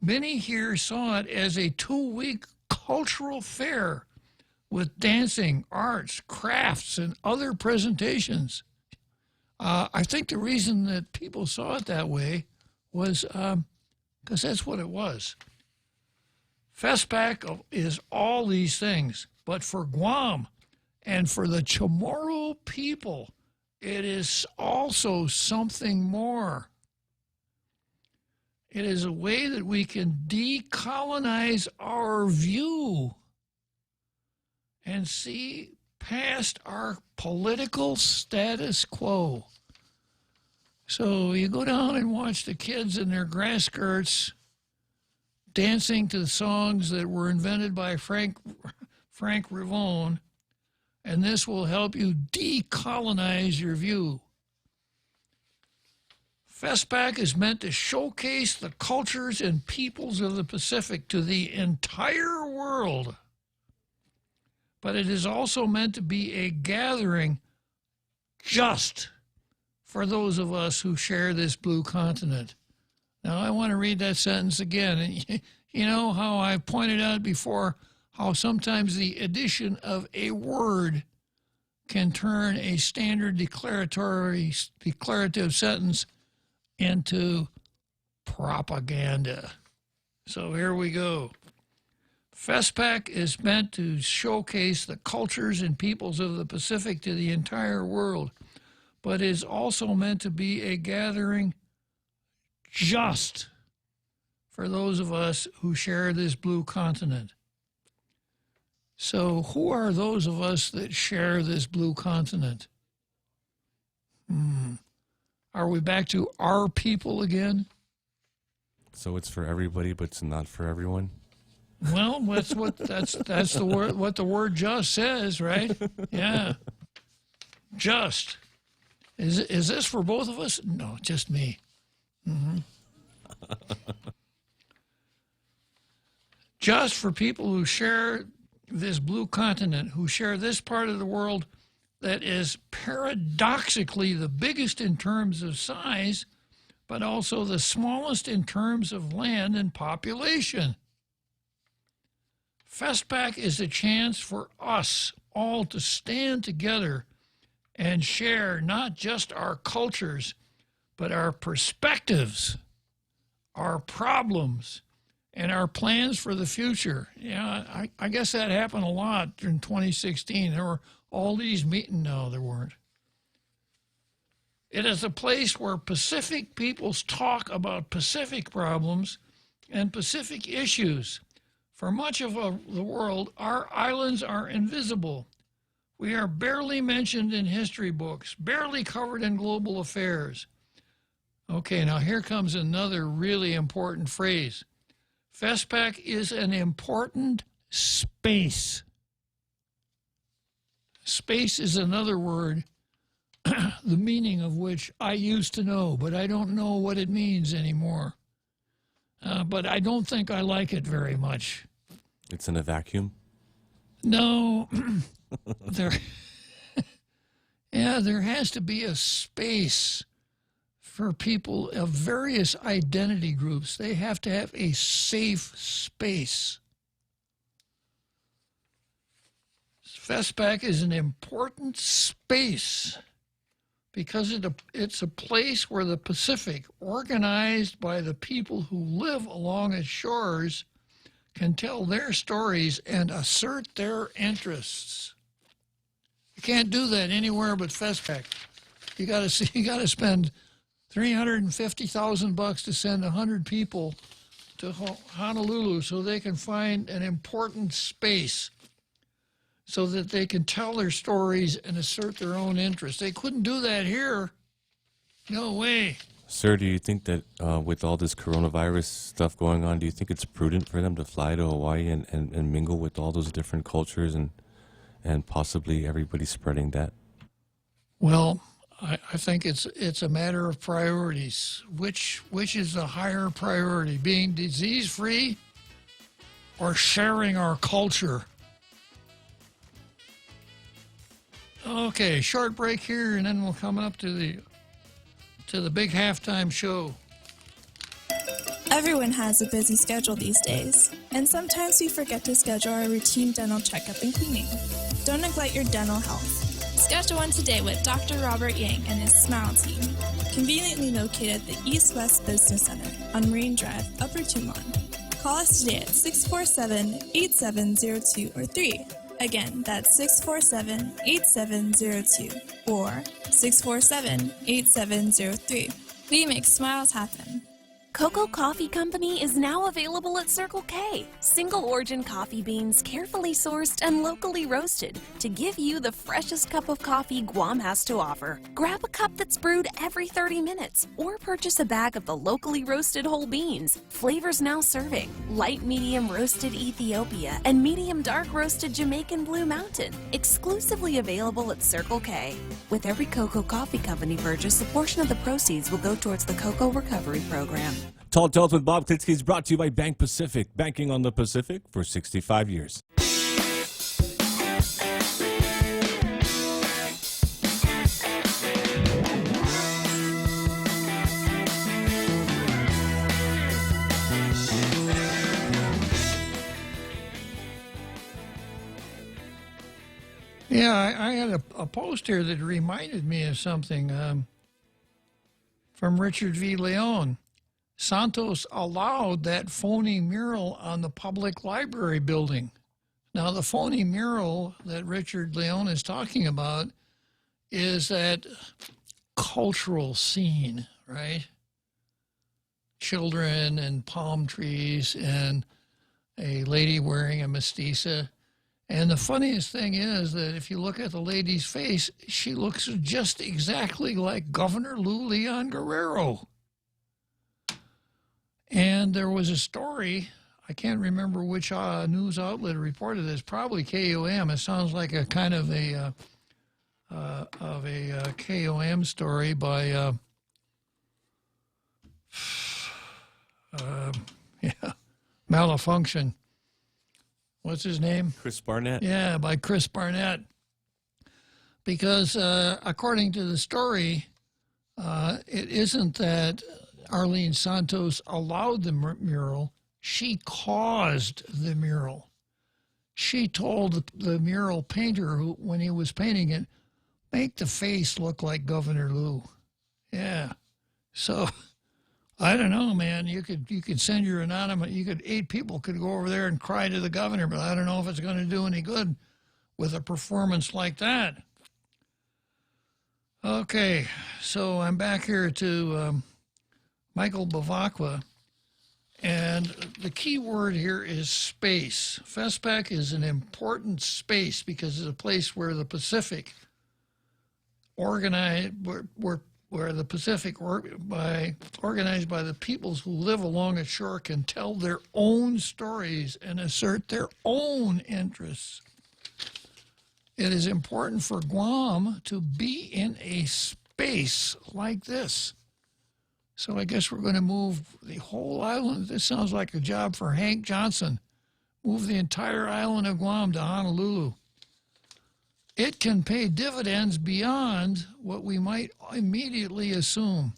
many here saw it as a 2-week cultural fair with dancing, arts, crafts, and other presentations. I think the reason that people saw it that way was because that's what it was. FESPAC is all these things, but for Guam and for the Chamorro people, it is also something more. It is a way that we can decolonize our view and see past our political status quo. So you go down and watch the kids in their grass skirts dancing to the songs that were invented by Frank Rivone, and this will help you decolonize your view. FESPAC is meant to showcase the cultures and peoples of the Pacific to the entire world. But it is also meant to be a gathering just for those of us who share this blue continent. Now, I want to read that sentence again. And you know how I pointed out before how sometimes the addition of a word can turn a standard declarative sentence into propaganda. So here we go. FESPAC is meant to showcase the cultures and peoples of the Pacific to the entire world, but is also meant to be a gathering just for those of us who share this blue continent. So who are those of us that share this blue continent? Are we back to our people again? So it's for everybody, but it's not for everyone? Well, that's the word. What the word "just" says, right? Yeah, just. Is this for both of us? No, just me. Just for people who share this blue continent, who share this part of the world that is paradoxically the biggest in terms of size, but also the smallest in terms of land and population. FESPAC is a chance for us all to stand together and share not just our cultures, but our perspectives, our problems, and our plans for the future. Yeah, I guess that happened a lot in 2016. There were all these meetings. No, there weren't. It is a place where Pacific peoples talk about Pacific problems and Pacific issues. For much of the world, our islands are invisible. We are barely mentioned in history books, barely covered in global affairs. Okay, now here comes another really important phrase. FESPAC is an important space. Space is another word, the meaning of which I used to know, but I don't know what it means anymore. But I don't think I like it very much. It's in a vacuum? No. there has to be a space for people of various identity groups. They have to have a safe space. FESPAC is an important space because it's a place where the Pacific, organized by the people who live along its shores, can tell their stories and assert their interests. You can't do that anywhere but FESPAC. You got to spend $350,000 to send 100 people to Honolulu so they can find an important space so that they can tell their stories and assert their own interests. They couldn't do that here. No way. Sir, do you think that with all this coronavirus stuff going on, do you think it's prudent for them to fly to Hawaii and mingle with all those different cultures and possibly everybody spreading that? Well, I think it's a matter of priorities. Which is the higher priority, being disease-free or sharing our culture? Okay, short break here, and then we'll come up to the big halftime show. Everyone has a busy schedule these days, and sometimes we forget to schedule our routine dental checkup and cleaning. Don't neglect your dental health. Schedule one today with Dr. Robert Yang and his Smile team, conveniently located at the East West Business Center on Marine Drive, Upper Tumon. Call us today at 647-8702 or 3. Again, that's 647-8702 or 647-8703. We make smiles happen. Cocoa Coffee Company is now available at Circle K. Single origin coffee beans carefully sourced and locally roasted to give you the freshest cup of coffee Guam has to offer. Grab a cup that's brewed every 30 minutes or purchase a bag of the locally roasted whole beans. Flavors now serving: light medium roasted Ethiopia and medium dark roasted Jamaican Blue Mountain. Exclusively available at Circle K. With every Cocoa Coffee Company purchase, a portion of the proceeds will go towards the Cocoa Recovery Program. Tall Tales with Bob Klitzkie is brought to you by Bank Pacific, banking on the Pacific for 65 years. Yeah, I had a post here that reminded me of something from Richard V. Leon. Santos allowed that phony mural on the public library building. Now, the phony mural that Richard Leon is talking about is that cultural scene, right? Children and palm trees and a lady wearing a mestiza. And the funniest thing is that if you look at the lady's face, she looks just exactly like Governor Lou Leon Guerrero. And there was a story, I can't remember which news outlet reported this, probably KOM. It sounds like a kind of a KOM story by Malfunction. What's his name? Chris Barnett. Yeah, by Chris Barnett. Because according to the story, it isn't that Arlene Santos allowed the mural. She caused the mural. She told the mural painter, when he was painting it, make the face look like Governor Lou. Yeah. So, I don't know, man. You could send your anonymous, 8 people could go over there and cry to the governor, but I don't know if it's going to do any good with a performance like that. Okay, so I'm back here to Michael Bavacqua, and the key word here is space. FESPAC is an important space because it's a place where the Pacific organized, where the Pacific organized by the peoples who live along its shore can tell their own stories and assert their own interests. It is important for Guam to be in a space like this. So I guess we're going to move the whole island. This sounds like a job for Hank Johnson. Move the entire island of Guam to Honolulu. It can pay dividends beyond what we might immediately assume.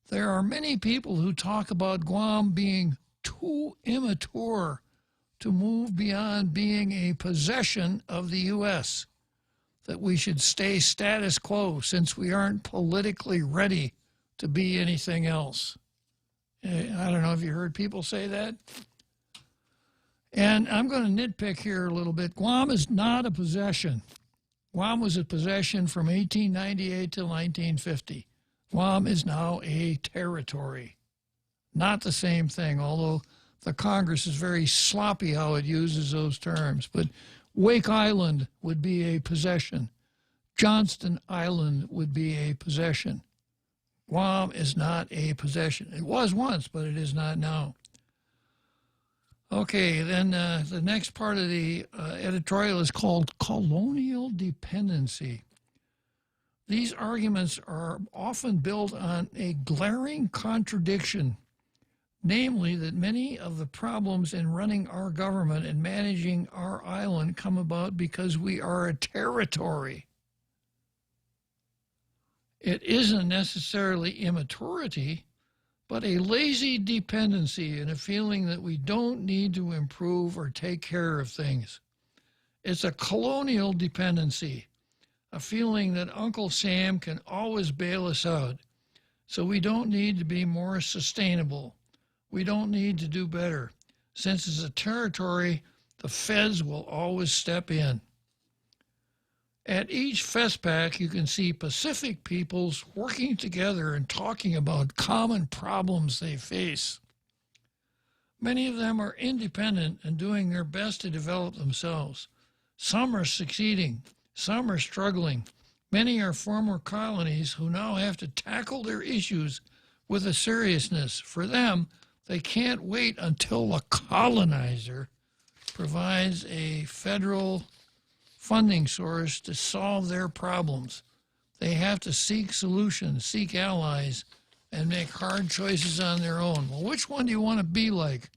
There are many people who talk about Guam being too immature to move beyond being a possession of the U.S., that we should stay status quo since we aren't politically ready to be anything else. I don't know if you heard people say that. And I'm going to nitpick here a little bit. Guam is not a possession. Guam was a possession from 1898 till 1950. Guam is now a territory. Not the same thing, although the Congress is very sloppy how it uses those terms. But Wake Island would be a possession. Johnston Island would be a possession. Guam is not a possession. It was once, but it is not now. Okay, then the next part of the editorial is called Colonial Dependency. These arguments are often built on a glaring contradiction, namely that many of the problems in running our government and managing our island come about because we are a territory. It isn't necessarily immaturity, but a lazy dependency and a feeling that we don't need to improve or take care of things. It's a colonial dependency, a feeling that Uncle Sam can always bail us out, so we don't need to be more sustainable. We don't need to do better. Since it's a territory, the feds will always step in. At each FESPAC, you can see Pacific peoples working together and talking about common problems they face. Many of them are independent and doing their best to develop themselves. Some are succeeding, some are struggling. Many are former colonies who now have to tackle their issues with a seriousness. For them, they can't wait until a colonizer provides a federal funding source to solve their problems. They have to seek solutions, seek allies, and make hard choices on their own. Well, which one do you want to be like?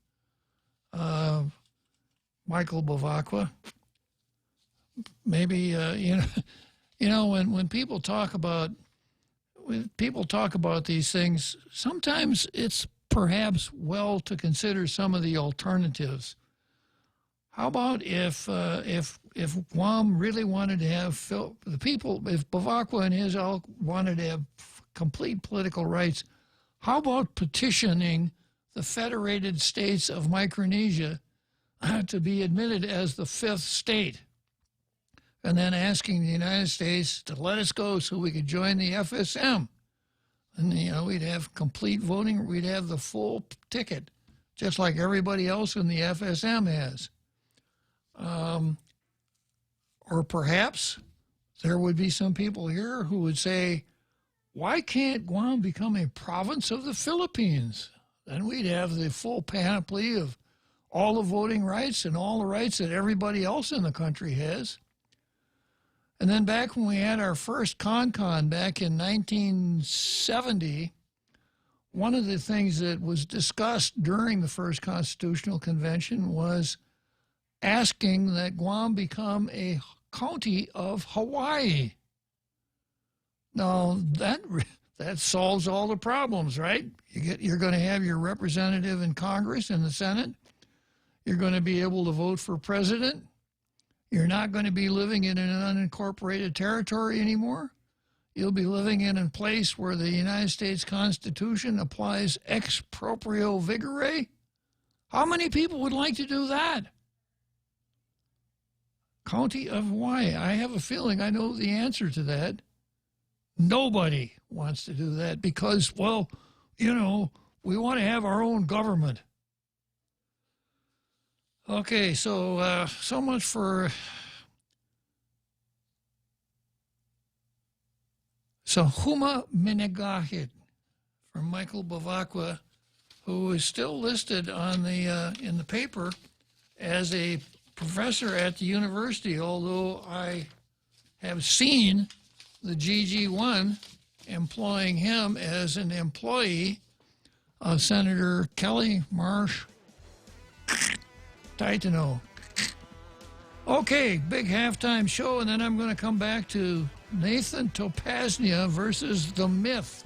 Michael Bavacqua? Maybe, when people talk about these things, sometimes it's perhaps well to consider some of the alternatives. How about if Guam really wanted to have if Bavacqua and his ilk wanted to have complete political rights, how about petitioning the Federated States of Micronesia to be admitted as the fifth state, and then asking the United States to let us go so we could join the FSM? And, we'd have complete voting. We'd have the full ticket, just like everybody else in the FSM has. Or perhaps there would be some people here who would say, why can't Guam become a province of the Philippines? Then we'd have the full panoply of all the voting rights and all the rights that everybody else in the country has. And then back when we had our first CONCON back in 1970, one of the things that was discussed during the first Constitutional Convention was asking that Guam become a county of Hawaii. Now, that solves all the problems, right? You're going to have your representative in Congress and the Senate. You're going to be able to vote for president. You're not going to be living in an unincorporated territory anymore. You'll be living in a place where the United States Constitution applies ex proprio vigere. How many people would like to do that? County of Hawaii. I have a feeling I know the answer to that. Nobody wants to do that because, well, we want to have our own government. Okay, so much for Huma Minagahit from Michael Bavacqua, who is still listed on the in the paper as a professor at the university, although I have seen the GG1 employing him as an employee of Senator Kelly Marsh Titano. Okay, big halftime show, and then I'm going to come back to Nathan Topasnia versus The Myth.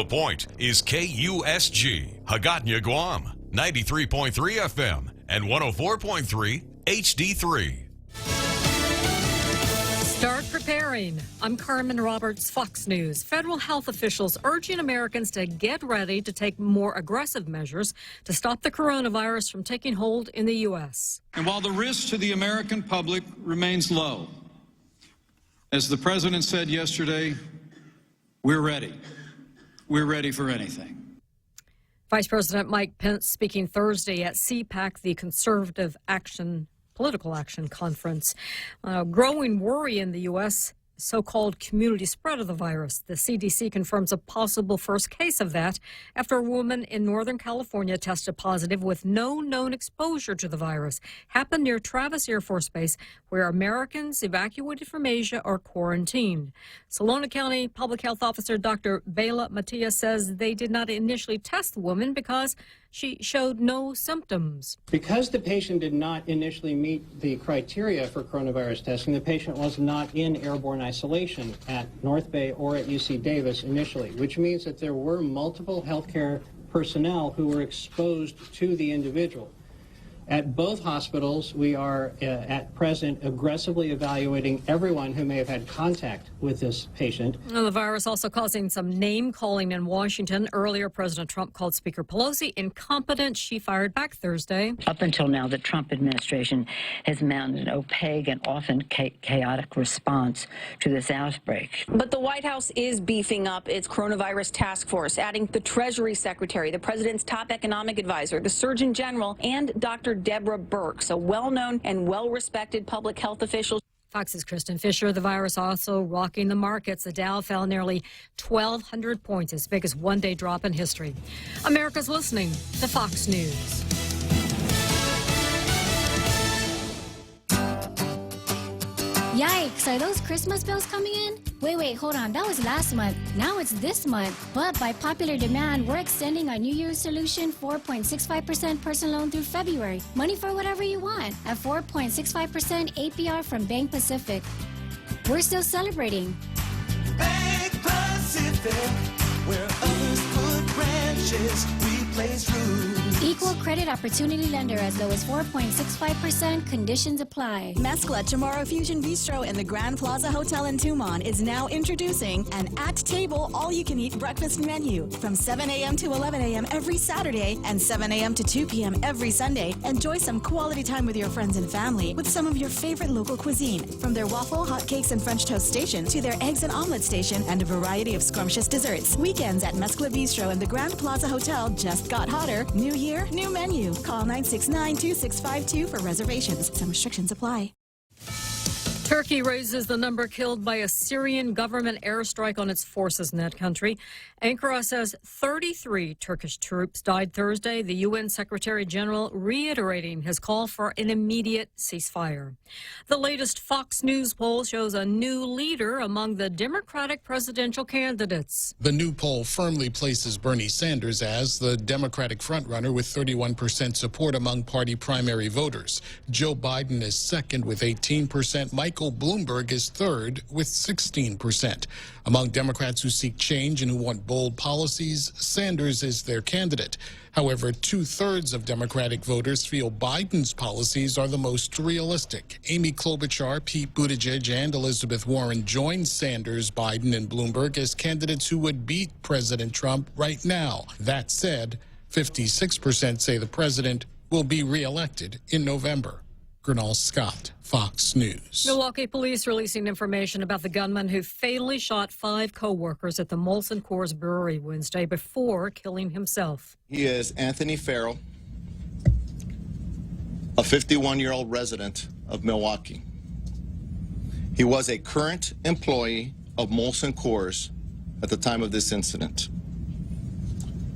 The Point is KUSG, Hagåtña, Guam, 93.3 FM and 104.3 HD3. Start preparing. I'm Carmen Roberts, Fox News. Federal health officials urging Americans to get ready to take more aggressive measures to stop the coronavirus from taking hold in the U.S. And while the risk to the American public remains low, as the president said yesterday, we're ready. We're ready for anything. Vice President Mike Pence speaking Thursday at CPAC, the Conservative Political Action Conference. Growing worry in the U.S., so-called community spread of the virus. The CDC confirms a possible first case of that after a woman in Northern California tested positive with no known exposure to the virus. Happened near Travis Air Force Base, where Americans evacuated from Asia are quarantined. Solona County Public Health Officer Dr. Bela Matias says they did not initially test the woman because she showed no symptoms. Because the patient did not initially meet the criteria for coronavirus testing, the patient was not in airborne isolation at North Bay or at UC Davis initially, which means that there were multiple healthcare personnel who were exposed to the individual. At both hospitals, we are at present aggressively evaluating everyone who may have had contact with this patient. Well, the virus also causing some name-calling in Washington. Earlier, President Trump called Speaker Pelosi incompetent. She fired back Thursday. Up until now, the Trump administration has mounted an opaque and often chaotic response to this outbreak. But the White House is beefing up its coronavirus task force, adding the Treasury Secretary, the president's top economic advisor, the Surgeon General, and Dr. Deborah Birx, a well-known and well-respected public health official. Fox's Kristen Fisher. The virus also rocking the markets. The Dow fell nearly 1,200 points, its biggest one-day drop in history. America's listening to Fox News. Yikes, are those Christmas bills coming in? Wait, hold on, that was last month. Now it's this month. But by popular demand, we're extending our New Year's solution 4.65% personal loan through February. Money for whatever you want at 4.65% APR from Bank Pacific. We're still celebrating. Bank Pacific, where others put branches, we place roots. Equal credit opportunity lender as low as 4.65%. Conditions apply. Mescla Chamorro Fusion Bistro in the Grand Plaza Hotel in Tumon is now introducing an at-table all-you-can-eat breakfast menu from 7 a.m. to 11 a.m. every Saturday and 7 a.m. to 2 p.m. every Sunday. Enjoy some quality time with your friends and family with some of your favorite local cuisine, from their waffle, hotcakes, and French toast station to their eggs and omelet station and a variety of scrumptious desserts. Weekends at Mescla Bistro in the Grand Plaza Hotel just got hotter. New year, new menu. Call 969-2652 for reservations. Some restrictions apply. Turkey raises the number killed by a Syrian government airstrike on its forces in that country. Ankara says 33 Turkish troops died Thursday, the UN Secretary General reiterating his call for an immediate ceasefire. The latest Fox News poll shows a new leader among the Democratic presidential candidates. The new poll firmly places Bernie Sanders as the Democratic frontrunner with 31% support among party primary voters. Joe Biden is second with 18%. Michael Bloomberg is third with 16%. Among Democrats who seek change and who want bold policies, Sanders is their candidate. However, 2/3 of Democratic voters feel Biden's policies are the most realistic. Amy Klobuchar, Pete Buttigieg, and Elizabeth Warren join Sanders, Biden, and Bloomberg as candidates who would beat President Trump right now. That said, 56% say the president will be reelected in November. Gernal Scott, Fox News. Milwaukee police releasing information about the gunman who fatally shot 5 co-workers at the Molson Coors Brewery Wednesday before killing himself. He is Anthony Farrell, a 51-year-old resident of Milwaukee. He was a current employee of Molson Coors at the time of this incident.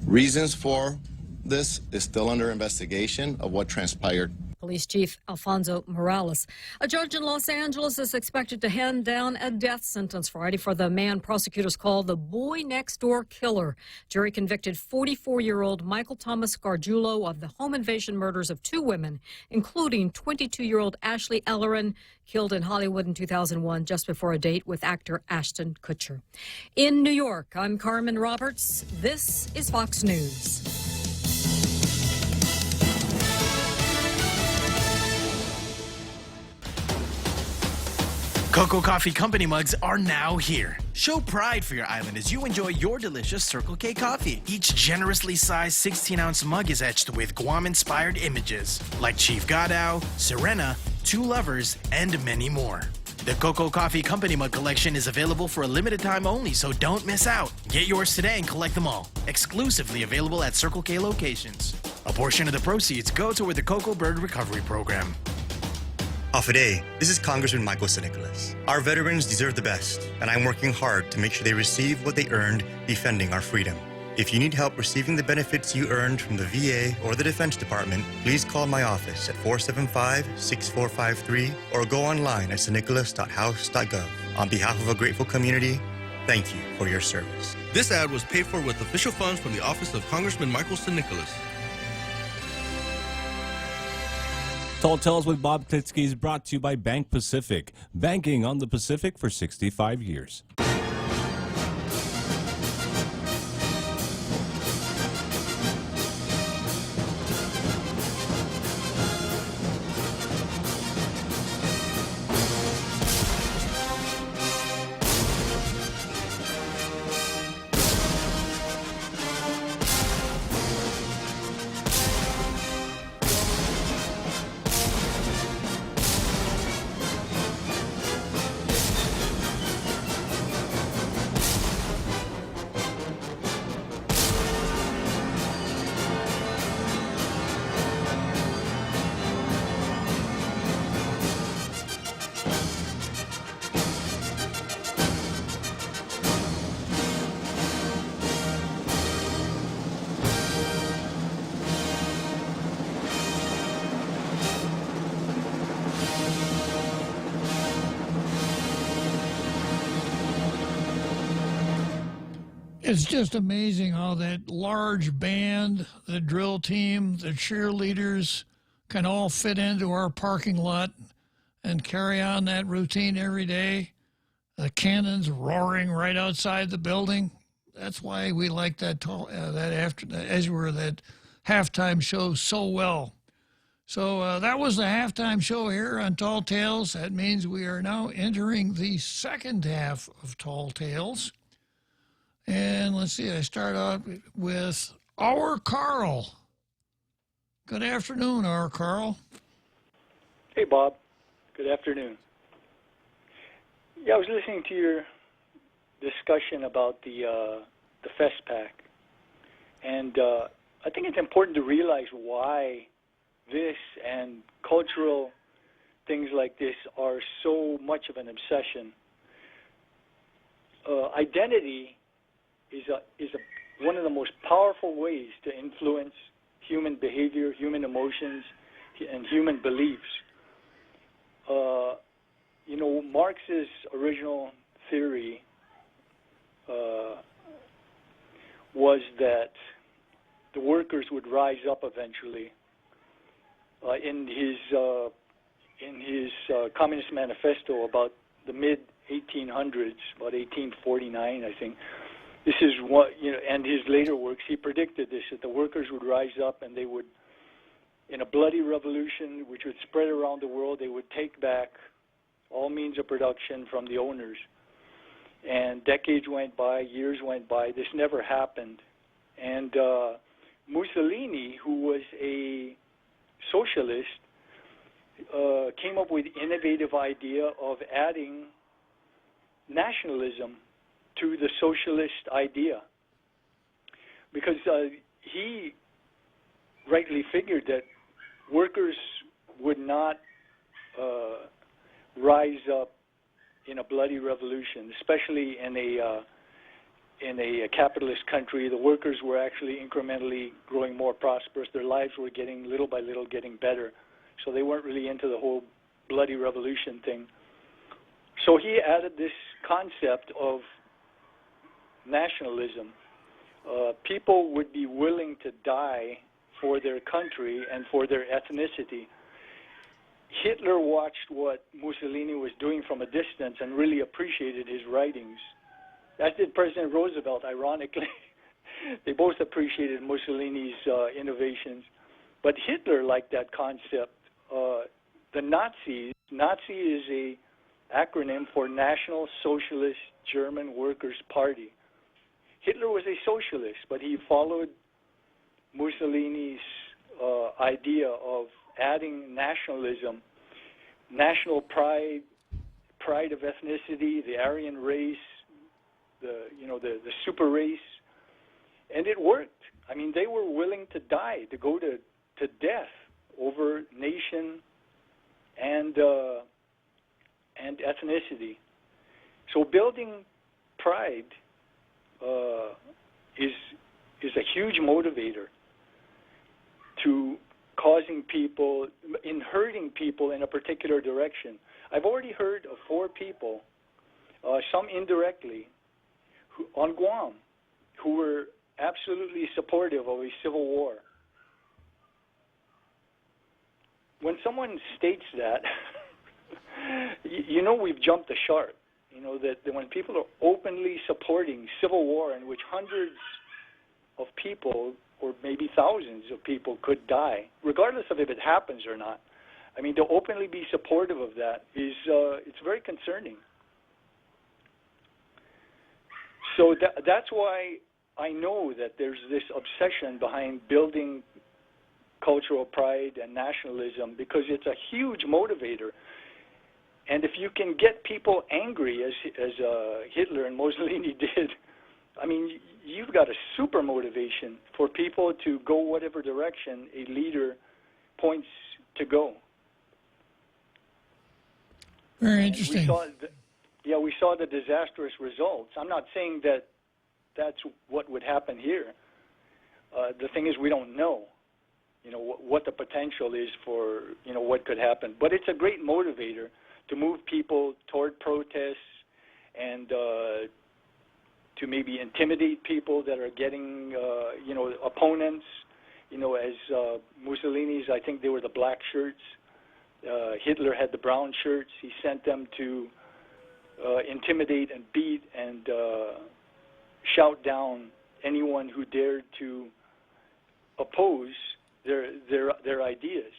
Reasons for this is still under investigation of what transpired. Police Chief Alfonso Morales. A judge in Los Angeles is expected to hand down a death sentence Friday for the man prosecutors call the boy next door killer. Jury convicted 44-year-old Michael Thomas Gargiulo of the home invasion murders of 2 women, including 22-year-old Ashley Ellerin, killed in Hollywood in 2001 just before a date with actor Ashton Kutcher. In New York, I'm Carmen Roberts. This is Fox News. Cocoa Coffee Company mugs are now here. Show pride for your island as you enjoy your delicious Circle K coffee. Each generously sized 16-ounce mug is etched with Guam-inspired images like Chief Godao, Serena, 2 lovers, and many more. The Cocoa Coffee Company mug collection is available for a limited time only, so don't miss out. Get yours today and collect them all. Exclusively available at Circle K locations. A portion of the proceeds go toward the Cocoa Bird Recovery Program. Today, this is Congressman Michael Nicholas. Our veterans deserve the best, and I'm working hard to make sure they receive what they earned defending our freedom. If you need help receiving the benefits you earned from the VA or the Defense Department, please call my office at 475-6453 or go online at stnicholas.house.gov. On behalf of a grateful community, thank you for your service. This ad was paid for with official funds from the office of Congressman Michael Nicholas. Tall Tales with Bob Klitzkie is brought to you by Bank Pacific. Banking on the Pacific for 65 years. It's just amazing how that large band, the drill team, the cheerleaders can all fit into our parking lot and carry on that routine every day. The cannons roaring right outside the building. That's why we like that that halftime show so well. So that was the halftime show here on Tall Tales. That means we are now entering the second half of Tall Tales. And let's see, I start out with our Carl. Good afternoon, our Carl. Hey, Bob. Good afternoon. Yeah, I was listening to your discussion about the FESPAC, and I think it's important to realize why this and cultural things like this are so much of an obsession. Identity is one of the most powerful ways to influence human behavior, human emotions, and human beliefs. Marx's original theory was that the workers would rise up eventually. In his Communist Manifesto about the mid-1800s, about 1849, I think. This is what, and his later works, he predicted this, that the workers would rise up and they would, in a bloody revolution which would spread around the world, they would take back all means of production from the owners. And decades went by, years went by, this never happened. And Mussolini, who was a socialist, came up with the innovative idea of adding nationalism to the socialist idea, because he rightly figured that workers would not rise up in a bloody revolution, especially in a capitalist country. The workers were actually incrementally growing more prosperous. Their lives were getting, little by little, getting better. so they weren't really into the whole bloody revolution thing. So he added this concept of nationalism. People would be willing to die for their country and for their ethnicity. Hitler watched what Mussolini was doing from a distance and really appreciated his writings, as did President Roosevelt, ironically. They both appreciated Mussolini's innovations. But Hitler liked that concept. The Nazis, Nazi is a acronym for National Socialist German Workers' Party. Hitler was a socialist, but he followed Mussolini's idea of adding nationalism, national pride, pride of ethnicity, the Aryan race, the super race, and it worked. I mean, they were willing to die, to go to death over nation and ethnicity. So building pride is a huge motivator to causing people, in herding people in a particular direction. I've already heard of 4 people, some indirectly, on Guam, who were absolutely supportive of a civil war. When someone states that, you know we've jumped the shark. You know that when people are openly supporting civil war in which hundreds of people or maybe thousands of people could die, regardless of if it happens or not. I mean, to openly be supportive of that is it's very concerning. So that's why I know that there's this obsession behind building cultural pride and nationalism, because it's a huge motivator. And if you can get people angry, as Hitler and Mussolini did, I mean, you've got a super motivation for people to go whatever direction a leader points to go. Very interesting. We saw the disastrous results. I'm not saying that that's what would happen here. The thing is, we don't know, what the potential is for, what could happen. But it's a great motivator to move people toward protests and to maybe intimidate people that are getting, opponents. As Mussolini's, I think they were the black shirts. Hitler had the brown shirts. He sent them to intimidate and beat and shout down anyone who dared to oppose their ideas.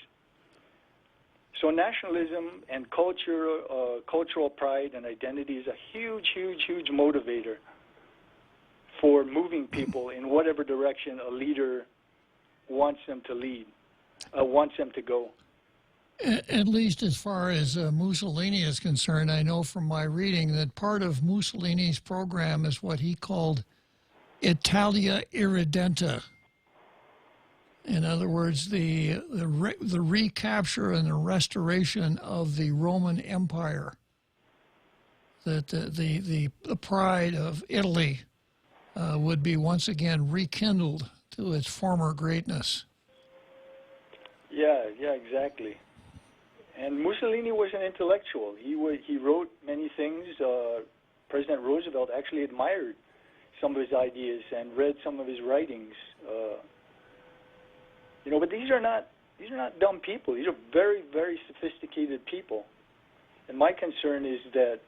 So nationalism and cultural pride and identity is a huge, huge, huge motivator for moving people in whatever direction a leader wants them to lead, wants them to go. At least as far as Mussolini is concerned, I know from my reading that part of Mussolini's program is what he called Italia Irredenta. In other words, the recapture and the restoration of the Roman Empire. That the pride of Italy would be once again rekindled to its former greatness. Yeah, exactly. And Mussolini was an intellectual. He wrote many things. President Roosevelt actually admired some of his ideas and read some of his writings. But these are not dumb people. These are very, very sophisticated people. And my concern is that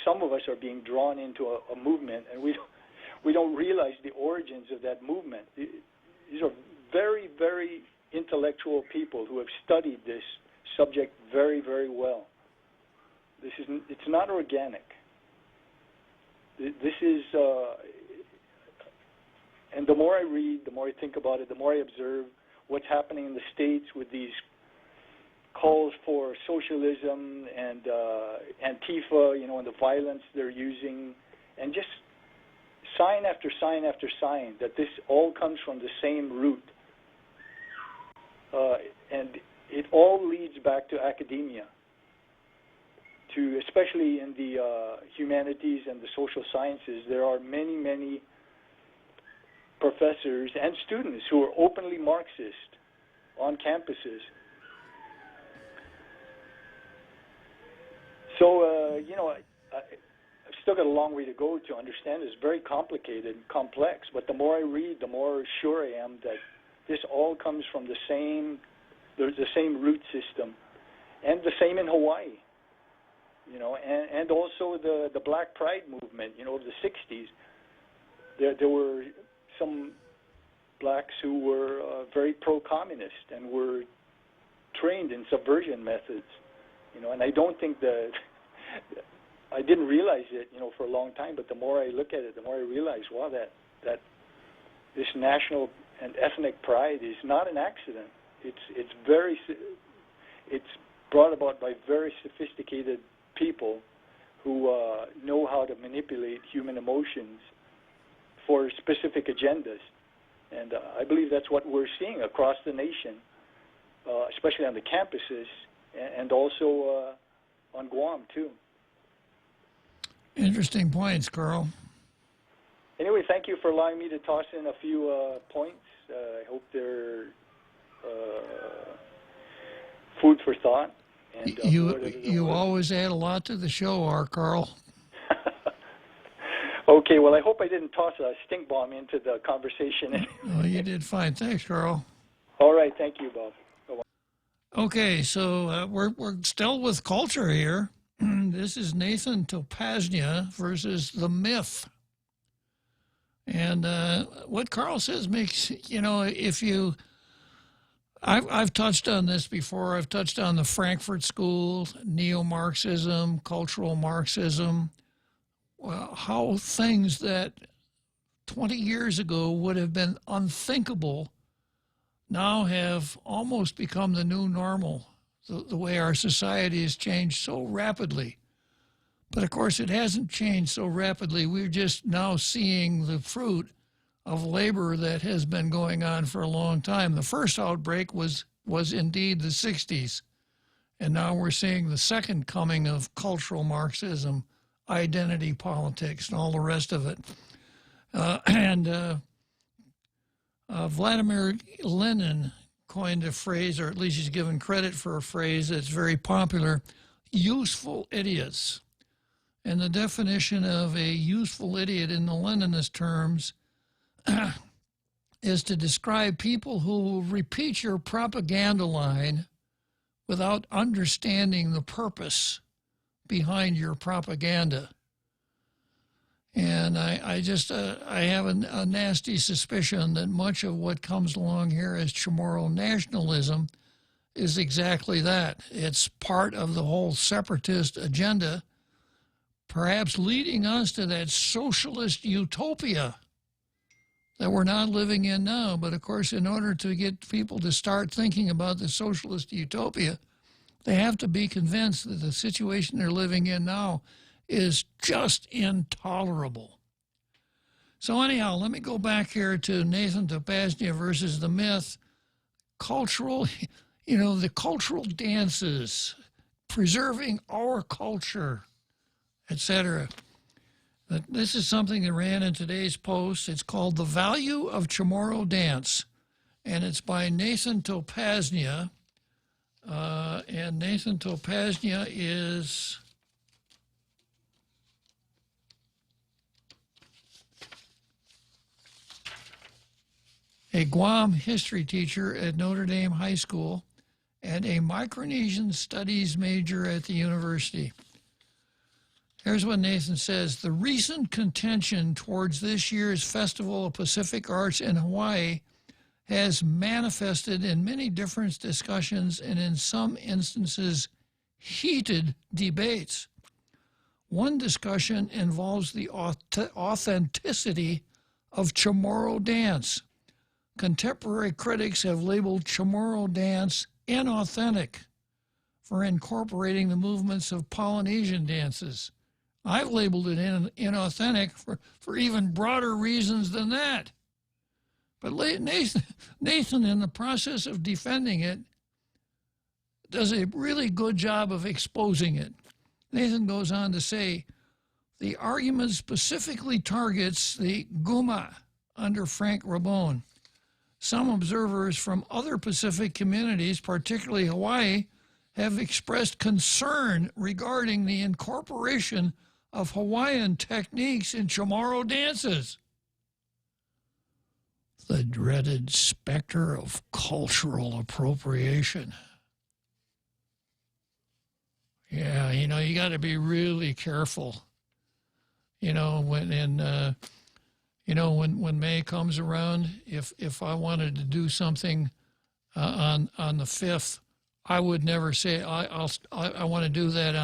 some of us are being drawn into a movement, and we don't realize the origins of that movement. These are very, very intellectual people who have studied this subject very, very well. It's not organic. This is, and the more I read, the more I think about it, the more I observe what's happening in the States with these calls for socialism and Antifa, and the violence they're using, and just sign after sign after sign that this all comes from the same root. And it all leads back to academia, especially in the humanities and the social sciences. There are many, many professors and students who are openly Marxist, on campuses. So, I've still got a long way to go to understand. It's very complicated and complex, but the more I read, the more sure I am that this all comes from the same root system, and the same in Hawaii. And also the Black Pride movement, of the 60s. There were some blacks who were very pro-communist and were trained in subversion methods, and I don't think that I didn't realize it, for a long time, but the more I look at it, the more I realize, wow, that this national and ethnic pride is not an accident. It's brought about by very sophisticated people who know how to manipulate human emotions for specific agendas. And I believe that's what we're seeing across the nation, especially on the campuses and also on Guam, too. Interesting points, Carl. Anyway, thank you for allowing me to toss in a few points. I hope they're food for thought. And, you always add a lot to the show, Carl. Okay, well, I hope I didn't toss a stink bomb into the conversation. Oh, you did fine. Thanks, Carl. All right, thank you, Bob. Bye-bye. Okay, so we're still with culture here. This is Nathan Topaznia versus The Myth. And what Carl says makes, I've touched on this before. I've touched on the Frankfurt School, neo-Marxism, cultural Marxism, how things that 20 years ago would have been unthinkable now have almost become the new normal, the way our society has changed so rapidly. But of course, it hasn't changed so rapidly. We're just now seeing the fruit of labor that has been going on for a long time. The first outbreak was indeed the 60s. And now we're seeing the second coming of cultural Marxism, identity politics, and all the rest of it. Vladimir Lenin coined a phrase, or at least he's given credit for a phrase that's very popular, useful idiots. And the definition of a useful idiot in the Leninist terms is to describe people who repeat your propaganda line without understanding the purpose behind your propaganda. And I have a nasty suspicion that much of what comes along here as Chamorro nationalism is exactly that. It's part of the whole separatist agenda, perhaps leading us to that socialist utopia that we're not living in now. But of course, in order to get people to start thinking about the socialist utopia, they have to be convinced that the situation they're living in now is just intolerable. So anyhow, let me go back here to Nathan Topaznia versus The Myth. Cultural, the cultural dances, preserving our culture, etc. This is something that ran in today's Post. It's called The Value of Chamorro Dance, and it's by Nathan Topaznia. And Nathan Topaznia is a Guam history teacher at Notre Dame High School and a Micronesian Studies major at the university. Here's what Nathan says. The recent contention towards this year's Festival of Pacific Arts in Hawaii has manifested in many different discussions and in some instances heated debates. One discussion involves the authenticity of Chamorro dance. Contemporary critics have labeled Chamorro dance inauthentic for incorporating the movements of Polynesian dances. I've labeled it inauthentic for even broader reasons than that. But Nathan, in the process of defending it, does a really good job of exposing it. Nathan goes on to say, the argument specifically targets the Guma under Frank Rabon. Some observers from other Pacific communities, particularly Hawaii, have expressed concern regarding the incorporation of Hawaiian techniques in Chamorro dances. The dreaded specter of cultural appropriation. Yeah, you got to be really careful. When May comes around, if I wanted to do something on the 5th, I would never say I want to do that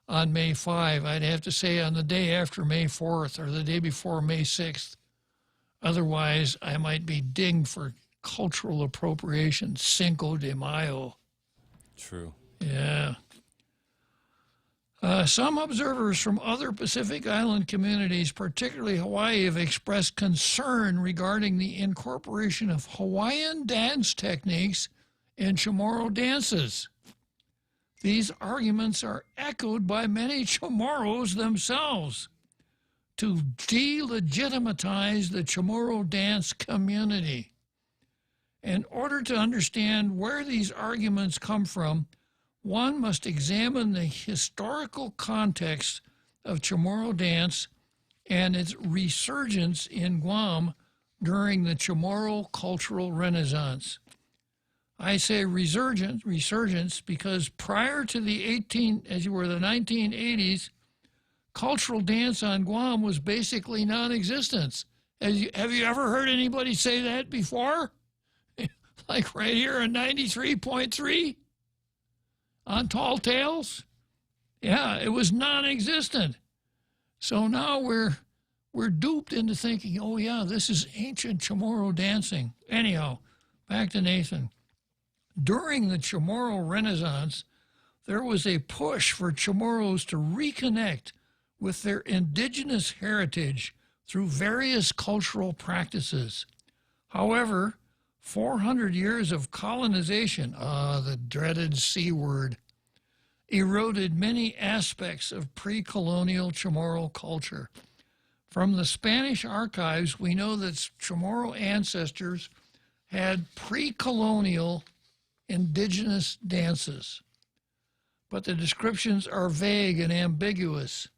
on May 5. I'd have to say on the day after May 4th or the day before May 6th. Otherwise, I might be dinged for cultural appropriation, Cinco de Mayo. True. Yeah. Some observers from other Pacific Island communities, particularly Hawaii, have expressed concern regarding the incorporation of Hawaiian dance techniques in Chamorro dances. These arguments are echoed by many Chamorros themselves to delegitimize the Chamorro dance community. In order to understand where these arguments come from, one must examine the historical context of Chamorro dance and its resurgence in Guam during the Chamorro cultural renaissance. I say resurgence because prior to the 1980s, cultural dance on Guam was basically non-existent. Have you ever heard anybody say that before? Like right here on 93.3 on Tall Tales? Yeah, it was non-existent. So now we're duped into thinking, oh yeah, this is ancient Chamorro dancing. Anyhow, back to Nathan. During the Chamorro Renaissance, there was a push for Chamorros to reconnect with their indigenous heritage through various cultural practices. However, 400 years of colonization, the dreaded C word, eroded many aspects of pre-colonial Chamorro culture. From the Spanish archives, we know that Chamorro ancestors had pre-colonial indigenous dances, but the descriptions are vague and ambiguous.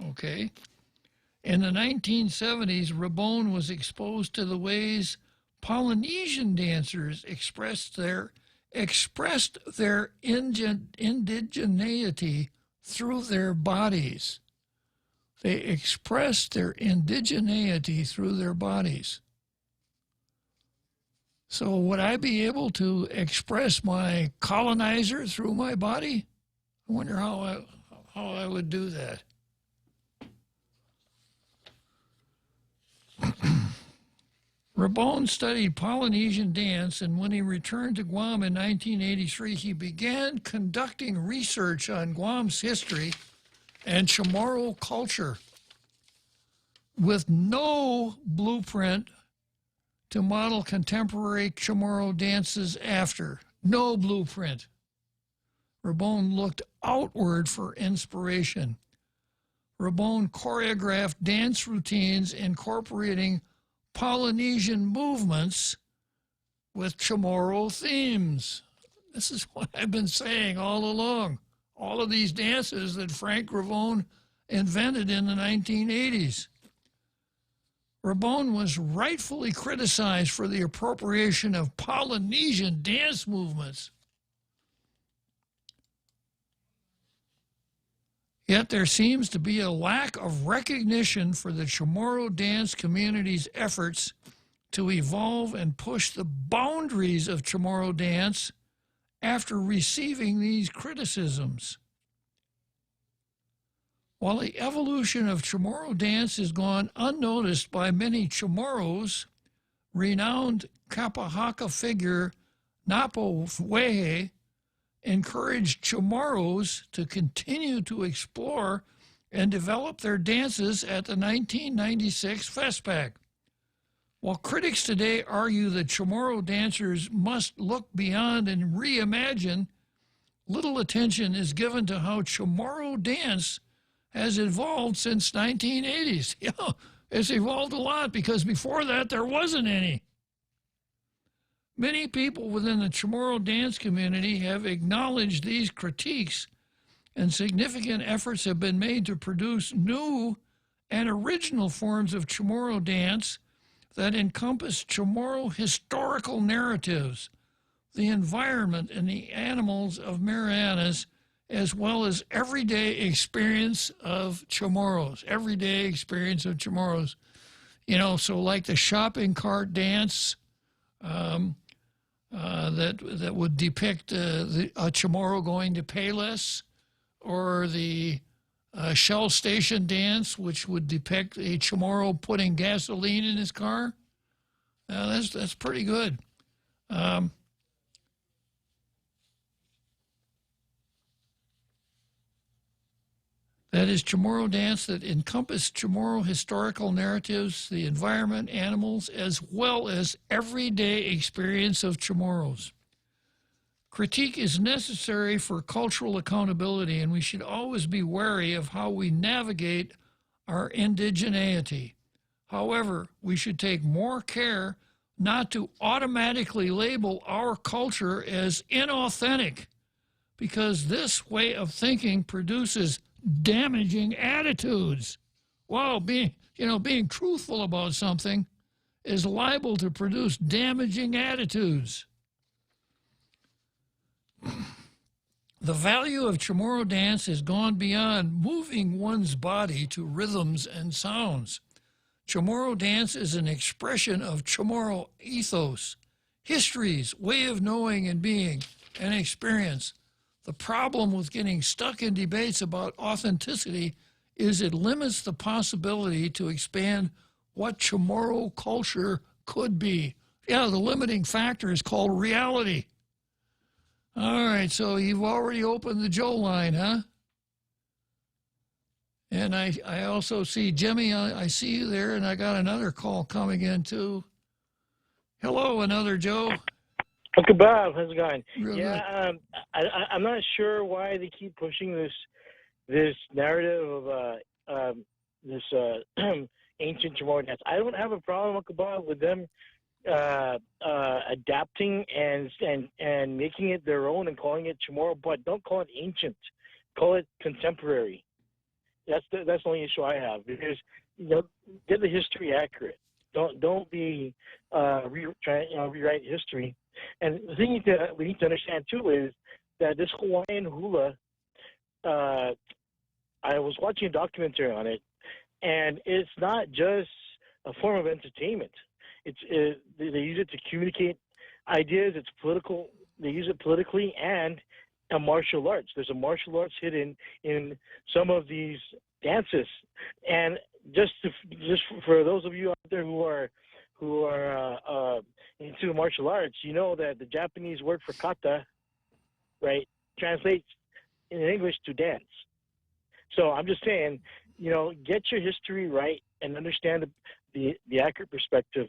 Okay? In the 1970s, Rabone was exposed to the ways Polynesian dancers expressed their indigeneity through their bodies. They expressed their indigeneity through their bodies. So would I be able to express my colonizer through my body? I wonder how I would do that. Rabone studied Polynesian dance, and when he returned to Guam in 1983, he began conducting research on Guam's history and Chamorro culture with no blueprint to model contemporary Chamorro dances after. No blueprint. Rabone looked outward for inspiration. Rabone choreographed dance routines incorporating Polynesian movements with Chamorro themes. This is what I've been saying all along. All of these dances that Frank Rabone invented in the 1980s. Rabone was rightfully criticized for the appropriation of Polynesian dance movements. Yet there seems to be a lack of recognition for the Chamorro dance community's efforts to evolve and push the boundaries of Chamorro dance after receiving these criticisms. While the evolution of Chamorro dance has gone unnoticed by many Chamorros, renowned Kapahaka figure Napo Wehe encouraged Chamorros to continue to explore and develop their dances at the 1996 FESPAC. While critics today argue that Chamorro dancers must look beyond and reimagine, little attention is given to how Chamorro dance has evolved since 1980s. Yeah, it's evolved a lot because before that there wasn't any. Many people within the Chamorro dance community have acknowledged these critiques, and significant efforts have been made to produce new and original forms of Chamorro dance that encompass Chamorro historical narratives, the environment and the animals of Marianas, as well as everyday experience of Chamorros, You know, so like the shopping cart dance that would depict a Chamorro going to Payless, or the Shell station dance, which would depict a Chamorro putting gasoline in his car. That's pretty good. That is Chamorro dance that encompass Chamorro historical narratives, the environment, animals, as well as everyday experience of Chamorros. Critique is necessary for cultural accountability, and we should always be wary of how we navigate our indigeneity. However, we should take more care not to automatically label our culture as inauthentic, because this way of thinking produces damaging attitudes. Wow, being truthful about something is liable to produce damaging attitudes. The value of Chamorro dance has gone beyond moving one's body to rhythms and sounds. Chamorro dance is an expression of Chamorro ethos, histories, way of knowing and being, and experience. The problem with getting stuck in debates about authenticity is it limits the possibility to expand what Chamorro culture could be. Yeah, the limiting factor is called reality. All right, so you've already opened the Joe line, huh? And I also see Jimmy, I see you there, and I got another call coming in too. Hello, another Joe. Uncle Bob, how's it going? Real yeah, I'm not sure why they keep pushing this narrative of this ancient Chamorro dance. I don't have a problem, Uncle Bob, with them adapting and making it their own and calling it Chamorro, but don't call it ancient. Call it contemporary. That's the only issue I have, because get the history accurate. Don't be rewrite history. And the thing we need to understand too is that this Hawaiian hula. I was watching a documentary on it, and it's not just a form of entertainment. They use it to communicate ideas. It's political. They use it politically and a martial arts. There's a martial arts hidden in some of these dances. And just for those of you out there who are into martial arts, you know that the Japanese word for kata, right, translates in English to dance. So I'm just saying, get your history right and understand the accurate perspective.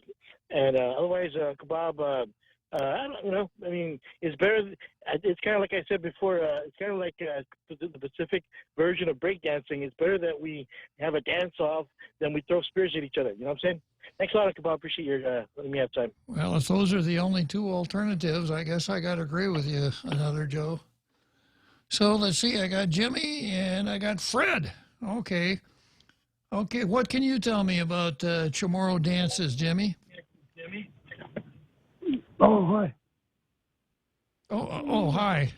And otherwise, Kebab, I don't know. I mean, it's better. It's kind of like I said before. It's kind of like the Pacific version of breakdancing. It's better that we have a dance-off than we throw spears at each other. You know what I'm saying? Thanks a lot, Kebab. Appreciate your letting me have time. Well, if those are the only two alternatives, I guess I got to agree with you, another Joe. So let's see. I got Jimmy and I got Fred. Okay. What can you tell me about Chamorro dances, Jimmy? Oh, hi. Oh, hi.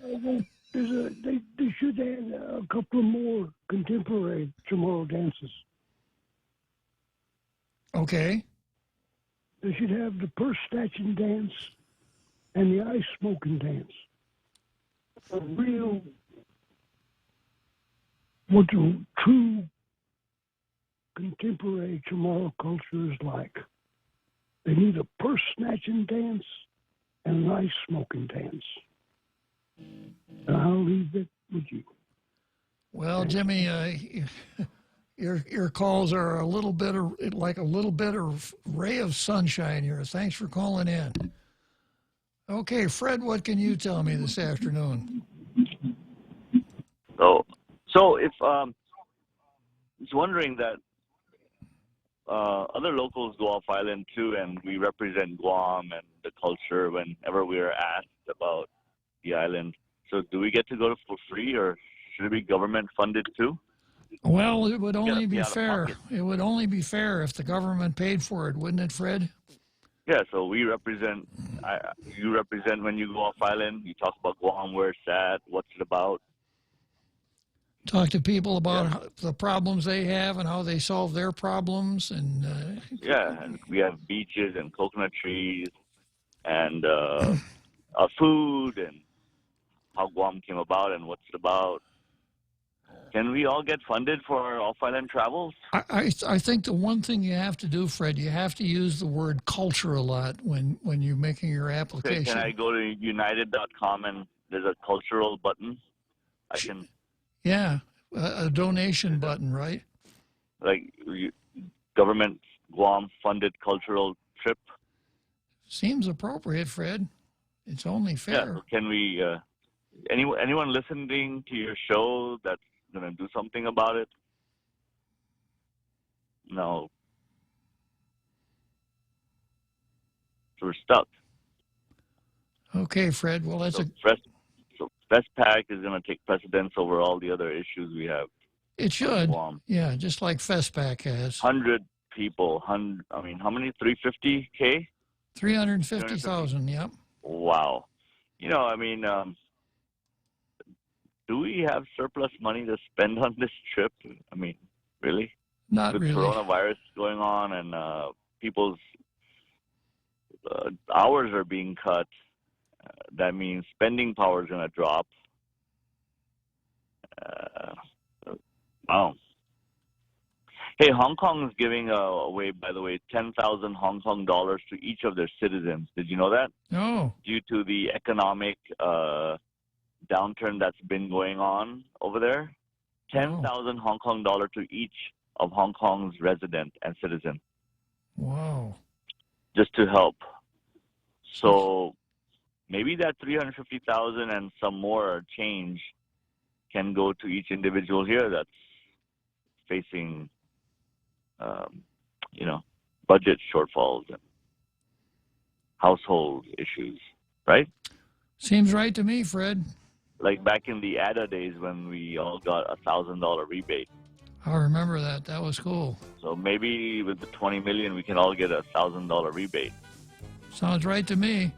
They should add a couple more contemporary Chamorro dances. Okay. They should have the purse snatching dance and the ice smoking dance. A real, what the true contemporary Chamorro culture is like. They need a purse snatching dance and an ice smoking dance. And I'll leave it with you. Well, Jimmy, your calls are a little bit of ray of sunshine here. Thanks for calling in. Okay, Fred, what can you tell me this afternoon? So if I was wondering that other locals go off island too, and we represent Guam and the culture whenever we are asked about the island. So do we get to go for free, or should it be government funded too? Well, it would only be fair. It would only be fair if the government paid for it, wouldn't it, Fred? Yeah, so we represent, you represent when you go off island, you talk about Guam, where it's at, what's it about. Talk to people about the problems they have and how they solve their problems. And Yeah, and we have beaches and coconut trees and food and how Guam came about and what's it about. Can we all get funded for our off-island travels? I think the one thing you have to do, Fred, you have to use the word culture a lot when you're making your application. Okay, can I go to united.com and there's a cultural button? I can... Yeah, a donation button, right? Like government Guam-funded cultural trip? Seems appropriate, Fred. It's only fair. Yeah, so can we... anyone listening to your show that's going to do something about it? No. So we're stuck. Okay, Fred. Well, that's So FESPAC is going to take precedence over all the other issues we have. It should. Yeah, just like FESPAC has. 100 people. I mean, how many? 350K? 350,000, yep. Wow. You know, I mean, do we have surplus money to spend on this trip? I mean, really? Not With really. coronavirus going on and people's hours are being cut, that means spending power is going to drop. Wow. Hey, Hong Kong is giving away, by the way, 10,000 Hong Kong dollars to each of their citizens. Did you know that? No. Due to the economic downturn that's been going on over there, 10,000 Hong Kong dollars to each of Hong Kong's resident and citizen. Wow. Just to help. So maybe that 350,000 and some more change can go to each individual here that's facing, budget shortfalls and household issues, right? Seems right to me, Fred. Like back in the ADA days when we all got a $1,000 rebate. I remember that. That was cool. So maybe with the 20 million, we can all get a $1,000 rebate. Sounds right to me.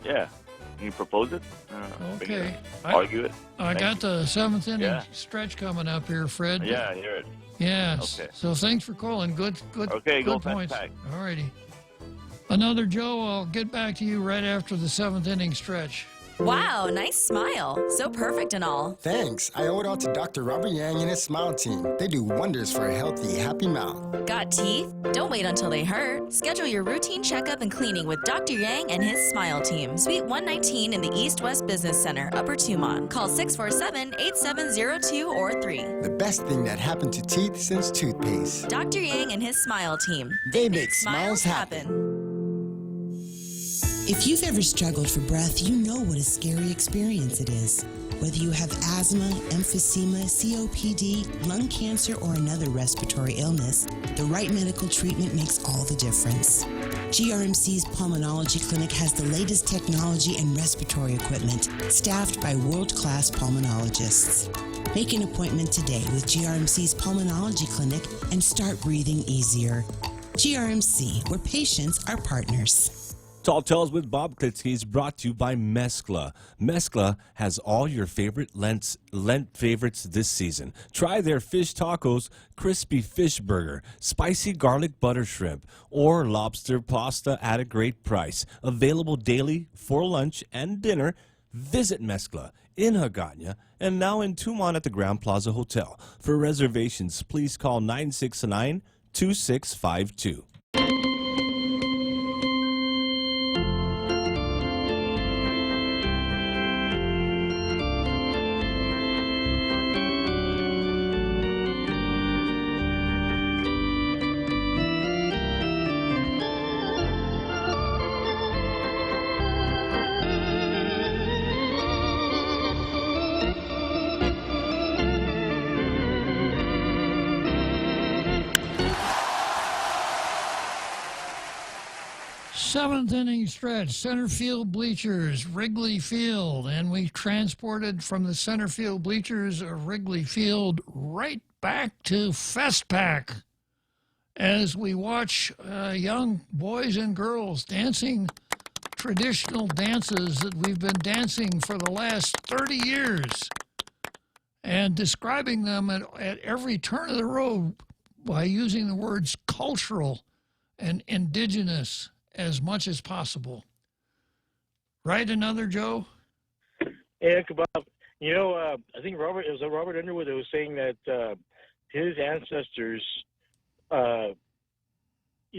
Yeah. Can you propose it? Okay. Argue it? I got the seventh inning Yeah. stretch coming up here, Fred. Yeah, I hear it. Yes. Okay. So thanks for calling. Good Okay, go points. FESPAC. All righty. Another Joe, I'll get back to you right after the seventh inning stretch. Wow, nice smile. So perfect and all. Thanks. I owe it all to Dr. Robert Yang and his Smile team. They do wonders for a healthy, happy mouth. Got teeth? Don't wait until they hurt. Schedule your routine checkup and cleaning with Dr. Yang and his Smile team. Suite 119 in the East West Business Center, Upper Tumon. Call 647-8702 or 3. The best thing that happened to teeth since toothpaste. Dr. Yang and his Smile team. They make smiles happen. If you've ever struggled for breath, you know what a scary experience it is. Whether you have asthma, emphysema, COPD, lung cancer, or another respiratory illness, the right medical treatment makes all the difference. GRMC's Pulmonology Clinic has the latest technology and respiratory equipment, staffed by world-class pulmonologists. Make an appointment today with GRMC's Pulmonology Clinic and start breathing easier. GRMC, where patients are partners. Tall Tales with Bob Klitzkie is brought to you by Mescla. Mescla has all your favorite Lent favorites this season. Try their fish tacos, crispy fish burger, spicy garlic butter shrimp, or lobster pasta at a great price. Available daily for lunch and dinner. Visit Mescla in Hagåtña and now in Tumon at the Grand Plaza Hotel. For reservations, please call 969-2652. Seventh inning stretch, center field bleachers, Wrigley Field, and we transported from the center field bleachers of Wrigley Field right back to Festpac as we watch young boys and girls dancing traditional dances that we've been dancing for the last 30 years and describing them at every turn of the road by using the words cultural and indigenous as much as possible. Right, another Joe? Yeah, Bob. You know, I think Robert Underwood that was saying that his ancestors, you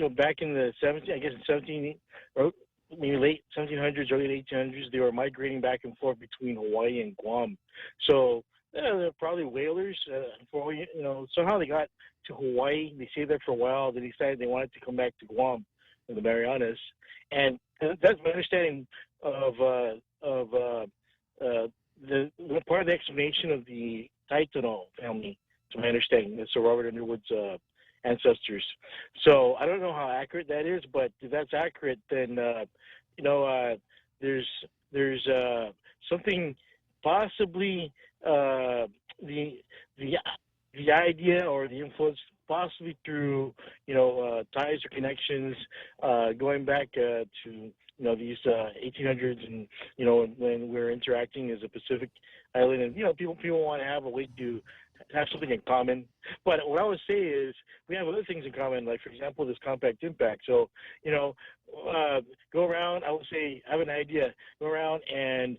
know, back in the 17, or maybe late 1700s, early 1800s, they were migrating back and forth between Hawaii and Guam. So they're probably whalers. You know, somehow they got to Hawaii. They stayed there for a while. They decided they wanted to come back to Guam in the Marianas, and that's my understanding of the part of the explanation of the Taitano family. To my understanding, that's Robert Underwood's ancestors. So I don't know how accurate that is, but if that's accurate, then you know, there's something possibly the idea or the influence possibly through, you know, ties or connections going back to, you know, these 1800s, and, you know, when we're interacting as a Pacific island, and, you know, people want to have a way to have something in common. But what I would say is we have other things in common, like, for example, this compact impact. So, you know, go around, I would say, have an idea, go around and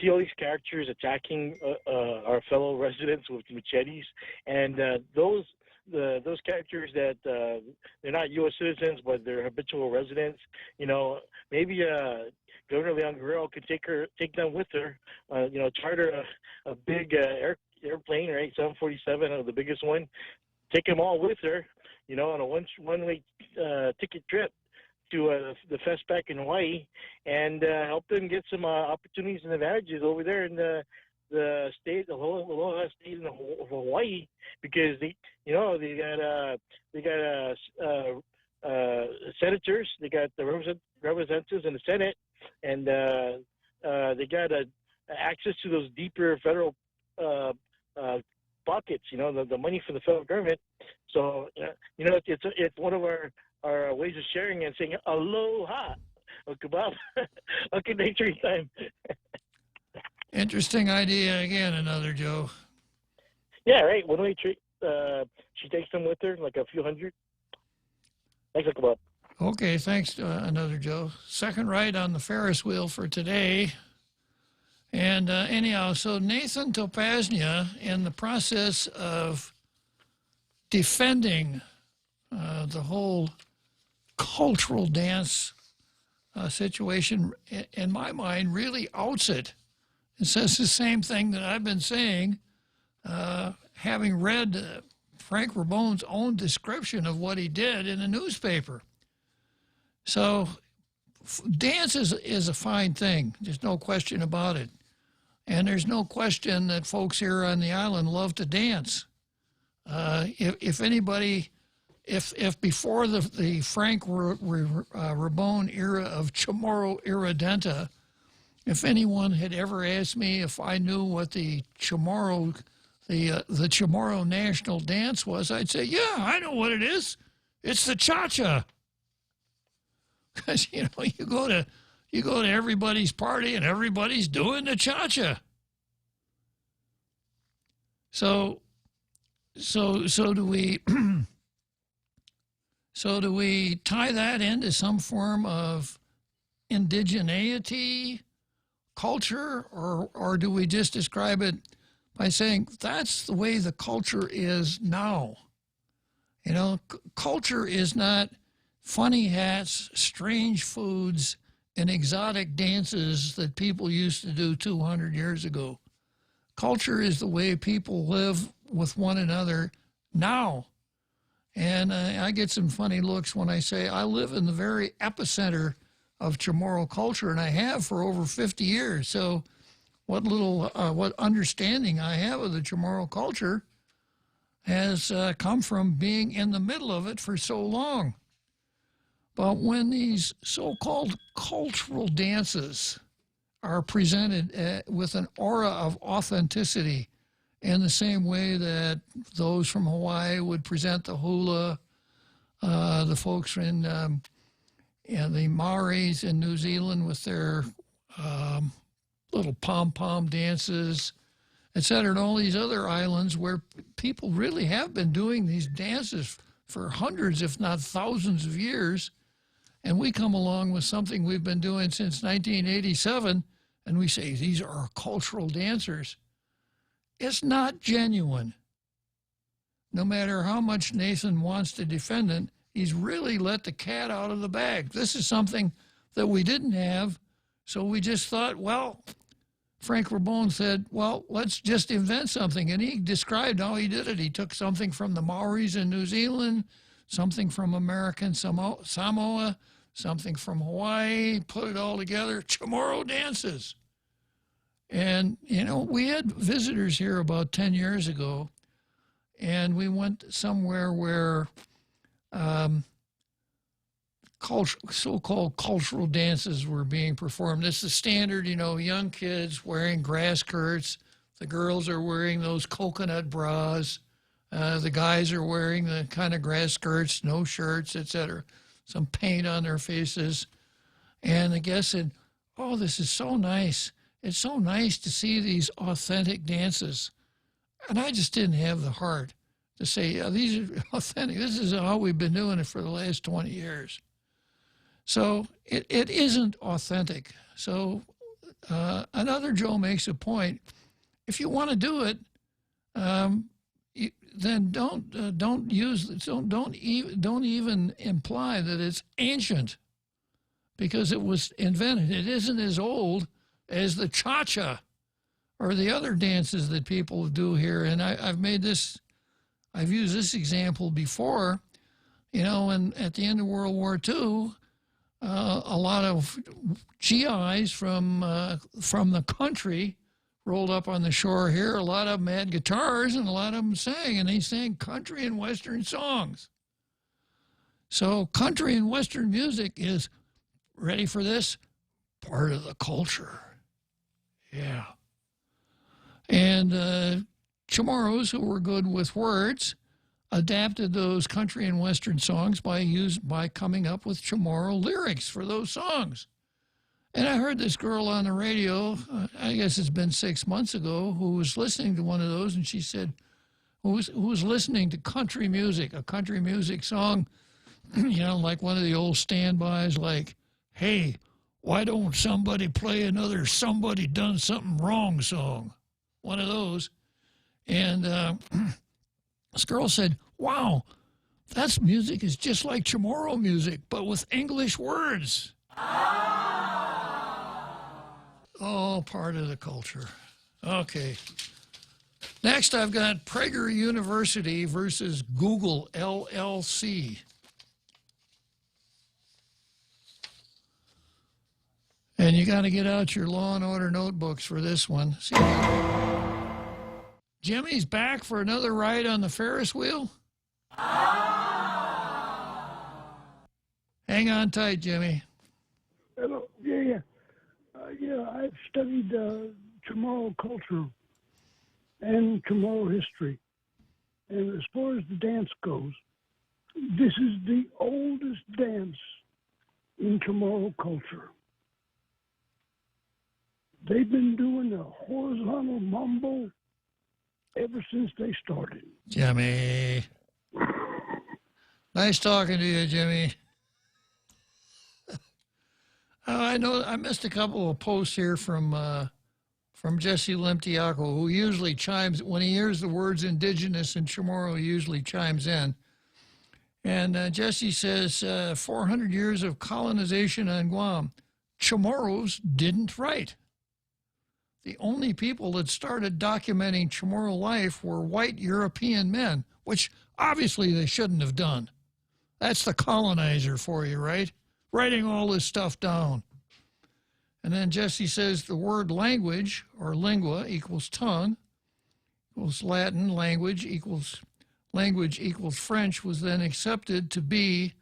see all these characters attacking our fellow residents with machetes, and those characters that they're not U.S. citizens, but they're habitual residents. You know, maybe Governor Leon Guerrero could take them with her. You know, charter a big airplane, right, 747, the biggest one. Take them all with her. You know, on a one-way ticket trip to the Festpac in Hawaii, and help them get some opportunities and advantages over there in the state, the Aloha state of Hawaii, because they got senators, they got the representatives in the Senate, and they got access to those deeper federal pockets. You know, the money for the federal government. So you know, it's one of our ways of sharing and saying aloha. Okay, Bob. Okay, thanks for your time. Interesting idea again, another Joe. Yeah, right. One-way trip. She takes them with her, like a few hundred. Thanks, Uncle Bob. Okay, thanks, another Joe. Second ride on the Ferris wheel for today. And anyhow, so Nathan Topasnia, in the process of defending the whole cultural dance situation, in my mind, really outs it. It says the same thing that I've been saying, having read Frank Rabone's own description of what he did in a newspaper. So dance is a fine thing. There's no question about it. And there's no question that folks here on the island love to dance. If anybody, if before the Frank Rabone era of Chamorro Irredenta, if anyone had ever asked me if I knew what the Chamorro national dance was, I'd say, yeah, I know what it is. It's the cha-cha. Because, you know, you go to everybody's party and everybody's doing the cha-cha. So do we so do we tie that into some form of indigeneity, culture, or do we just describe it by saying that's the way the culture is now? You know, culture is not funny hats, strange foods, and exotic dances that people used to do 200 years ago. Culture is the way people live with one another now. And I get some funny looks when I say I live in the very epicenter of Chamorro culture, and I have for over 50 years. So what understanding I have of the Chamorro culture has come from being in the middle of it for so long. But when these so-called cultural dances are presented with an aura of authenticity in the same way that those from Hawaii would present the hula, the folks in the Maoris in New Zealand with their little pom-pom dances, et cetera, and all these other islands where people really have been doing these dances for hundreds, if not thousands of years. And we come along with something we've been doing since 1987, and we say, these are cultural dancers. It's not genuine. No matter how much Nathan wants to defend it, he's really let the cat out of the bag. This is something that we didn't have, so we just thought, well, Frank Rabone said, well, let's just invent something. And he described how he did it. He took something from the Maoris in New Zealand, something from American Samoa, something from Hawaii, put it all together, Chamorro dances. And, you know, we had visitors here about 10 years ago, and we went somewhere where so-called cultural dances were being performed. It's the standard, you know, young kids wearing grass skirts. The girls are wearing those coconut bras. The guys are wearing the kind of grass skirts, no shirts, etc. Some paint on their faces. And the guest said, oh, this is so nice. It's so nice to see these authentic dances. And I just didn't have the heart to say, yeah, these are authentic. This is how we've been doing it for the last 20 years. So it isn't authentic. So another Joe makes a point. If you want to do it, then don't even imply that it's ancient, because it was invented. It isn't as old as the cha-cha or the other dances that people do here. And I've used this example before. You know, and at the end of World War II, a lot of GIs from the country rolled up on the shore here. A lot of them had guitars, and a lot of them sang, and they sang country and Western songs. So country and Western music is, ready for this, part of the culture. Yeah. And Chamorros, who were good with words, adapted those country and Western songs by coming up with Chamorro lyrics for those songs. And I heard this girl on the radio, I guess it's been 6 months ago, who was listening to one of those, and she said, who was listening to country music, a country music song, you know, like one of the old standbys, like, hey, why don't somebody play another Somebody Done Something Wrong song? One of those. And this girl said, wow, that music is just like Chamorro music, but with English words. Oh, part of the culture. Okay. Next, I've got Prager University versus Google LLC. And you got to get out your Law and Order notebooks for this one. See, Jimmy's back for another ride on the Ferris wheel. Hang on tight, Jimmy. Hello. Yeah. I've studied Chamorro culture and Chamorro history. And as far as the dance goes, this is the oldest dance in Chamorro culture. They've been doing the horizontal mambo ever since they started. Jimmy. Nice talking to you, Jimmy. I know I missed a couple of posts here from Jesse Limtiaco, who usually chimes, when he hears the words indigenous and Chamorro, he usually chimes in. And Jesse says, 400 years of colonization on Guam. Chamorros didn't write. The only people that started documenting Chamorro life were white European men, which obviously they shouldn't have done. That's the colonizer for you, right? Writing all this stuff down. And then Jesse says the word language, or lingua, equals tongue, equals Latin, language equals French, was then accepted to be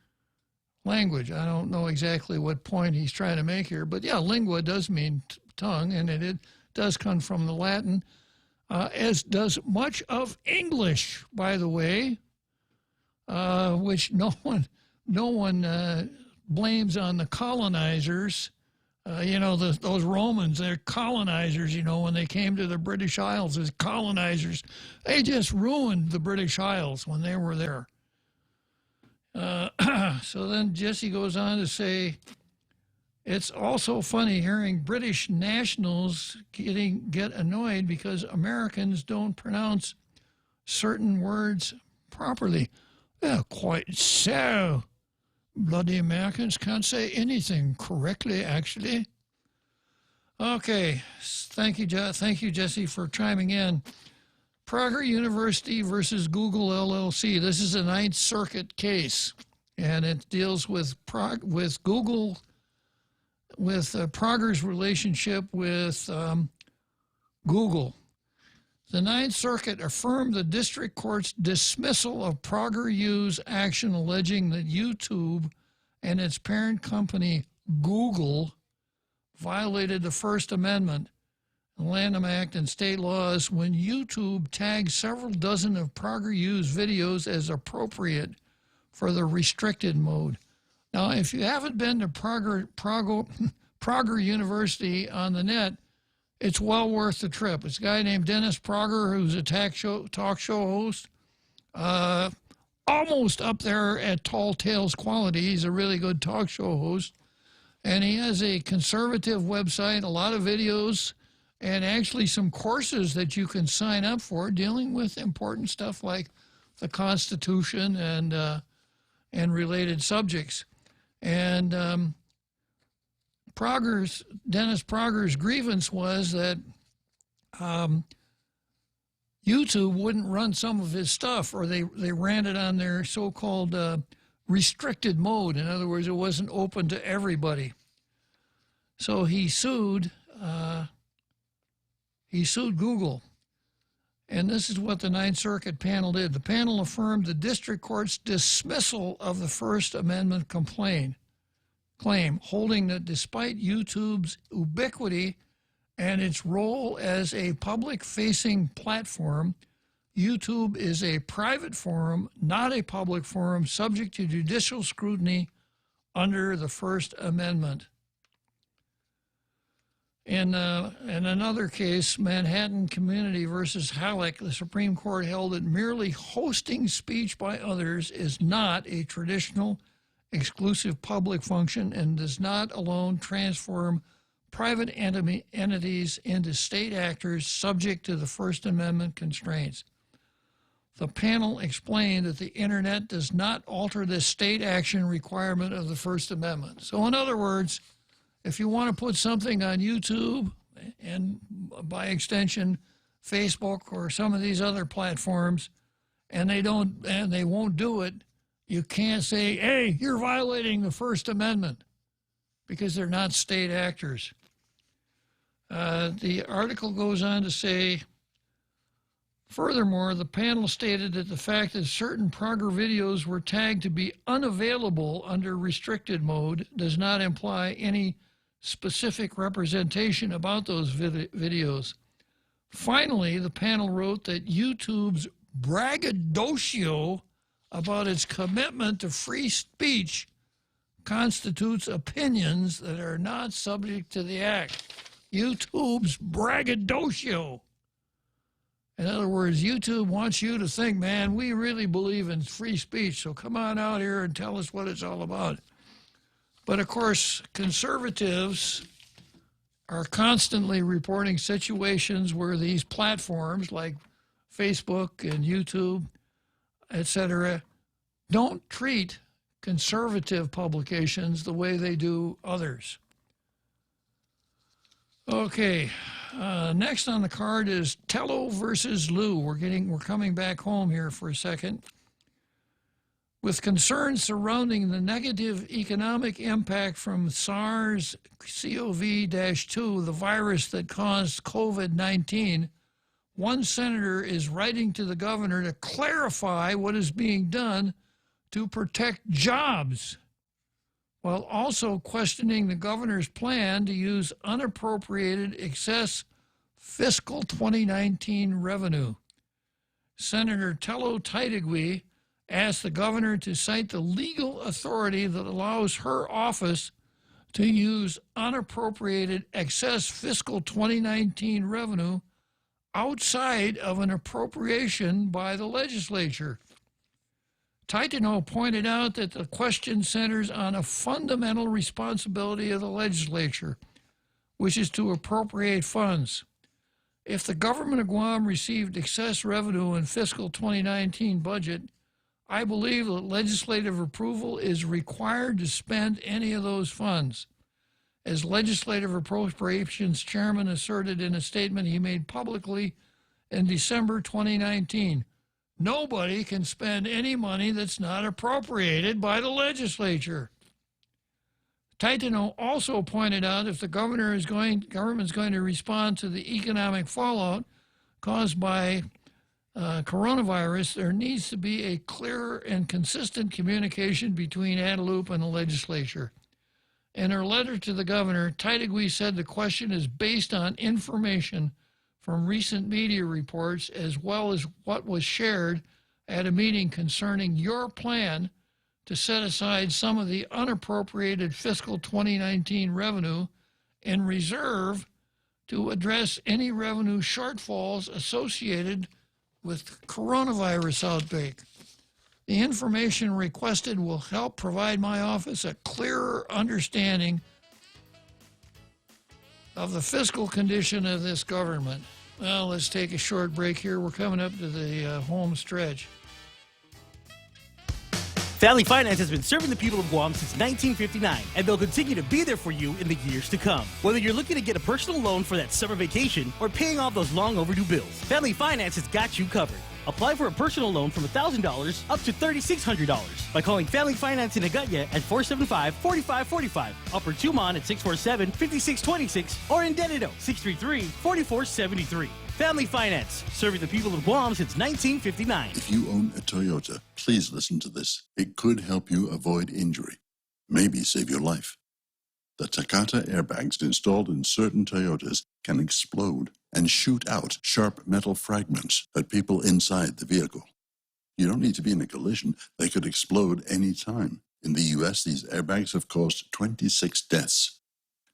language. I don't know exactly what point he's trying to make here, but yeah, lingua does mean tongue, and it does come from the Latin, as does much of English, by the way, which no one blames on the colonizers. Those Romans, they're colonizers, when they came to the British Isles as colonizers. They just ruined the British Isles when they were there. So then Jesse goes on to say, it's also funny hearing British nationals get annoyed because Americans don't pronounce certain words properly. Yeah, quite so. Bloody Americans can't say anything correctly, actually. Okay, thank you, Jesse, for chiming in. Prager University versus Google LLC. This is a Ninth Circuit case, and it deals with Google, with Prager's relationship with Google. The Ninth Circuit affirmed the district court's dismissal of PragerU's action alleging that YouTube and its parent company, Google, violated the First Amendment, the Lanham Act, and state laws when YouTube tagged several dozen of PragerU's videos as appropriate for the restricted mode. Now, if you haven't been to Prager University on the net, it's well worth the trip. It's a guy named Dennis Prager, who's a talk show host, almost up there at Tall Tales quality. He's a really good talk show host. And he has a conservative website, a lot of videos, and actually some courses that you can sign up for dealing with important stuff like the Constitution and related subjects. And Dennis Prager's grievance was that YouTube wouldn't run some of his stuff, or they ran it on their so-called restricted mode. In other words, it wasn't open to everybody. So he sued Google. And this is what the Ninth Circuit panel did. The panel affirmed the district court's dismissal of the First Amendment claim, holding that despite YouTube's ubiquity and its role as a public-facing platform, YouTube is a private forum, not a public forum, subject to judicial scrutiny under the First Amendment. In another case, Manhattan Community versus Halleck, the Supreme Court held that merely hosting speech by others is not a traditional exclusive public function and does not alone transform private entities into state actors subject to the First Amendment constraints. The panel explained that the internet does not alter the state action requirement of the First Amendment. So in other words, if you want to put something on YouTube and by extension Facebook or some of these other platforms, and they won't do it, you can't say, hey, you're violating the First Amendment, because they're not state actors. The article goes on to say, furthermore, the panel stated that the fact that certain Prager videos were tagged to be unavailable under restricted mode does not imply any specific representation about those videos. Finally, the panel wrote that YouTube's braggadocio about its commitment to free speech constitutes opinions that are not subject to the act. YouTube's braggadocio. In other words, YouTube wants you to think, man, we really believe in free speech, so come on out here and tell us what it's all about. But of course, conservatives are constantly reporting situations where these platforms like Facebook and YouTube, etc., don't treat conservative publications the way they do others. Okay, next on the card is Tello versus Lou. We're coming back home here for a second. With concerns surrounding the negative economic impact from SARS-CoV-2, the virus that caused COVID-19, one senator is writing to the governor to clarify what is being done to protect jobs. while also questioning the governor's plan to use unappropriated excess fiscal 2019 revenue. Senator Tello Taitigui asked the governor to cite the legal authority that allows her office to use unappropriated excess fiscal 2019 revenue outside of an appropriation by the legislature. Taitano pointed out that the question centers on a fundamental responsibility of the legislature, which is to appropriate funds. If the government of Guam received excess revenue in fiscal 2019 budget, I believe that legislative approval is required to spend any of those funds. As Legislative Appropriations Chairman asserted in a statement he made publicly in December 2019, nobody can spend any money that's not appropriated by the legislature. Taitano also pointed out if the government is going to respond to the economic fallout caused by coronavirus, there needs to be a clear and consistent communication between Adelup and the legislature. In her letter to the governor, Taitigui said the question is based on information from recent media reports as well as what was shared at a meeting concerning your plan to set aside some of the unappropriated fiscal 2019 revenue in reserve to address any revenue shortfalls associated with coronavirus outbreak. The information requested will help provide my office a clearer understanding of the fiscal condition of this government. Well, let's take a short break here. We're coming up to the home stretch. Family Finance has been serving the people of Guam since 1959, and they'll continue to be there for you in the years to come. Whether you're looking to get a personal loan for that summer vacation or paying off those long overdue bills, Family Finance has got you covered. Apply for a personal loan from $1,000 up to $3,600 by calling Family Finance in Agutya at 475-4545, Upper Tumon at 647-5626, or in Dededo, 633-4473. Family Finance, serving the people of Guam since 1959. If you own a Toyota, please listen to this. It could help you avoid injury, maybe save your life. The Takata airbags installed in certain Toyotas can explode and shoot out sharp metal fragments at people inside the vehicle. You don't need to be in a collision. They could explode any time. In the U.S., these airbags have caused 26 deaths.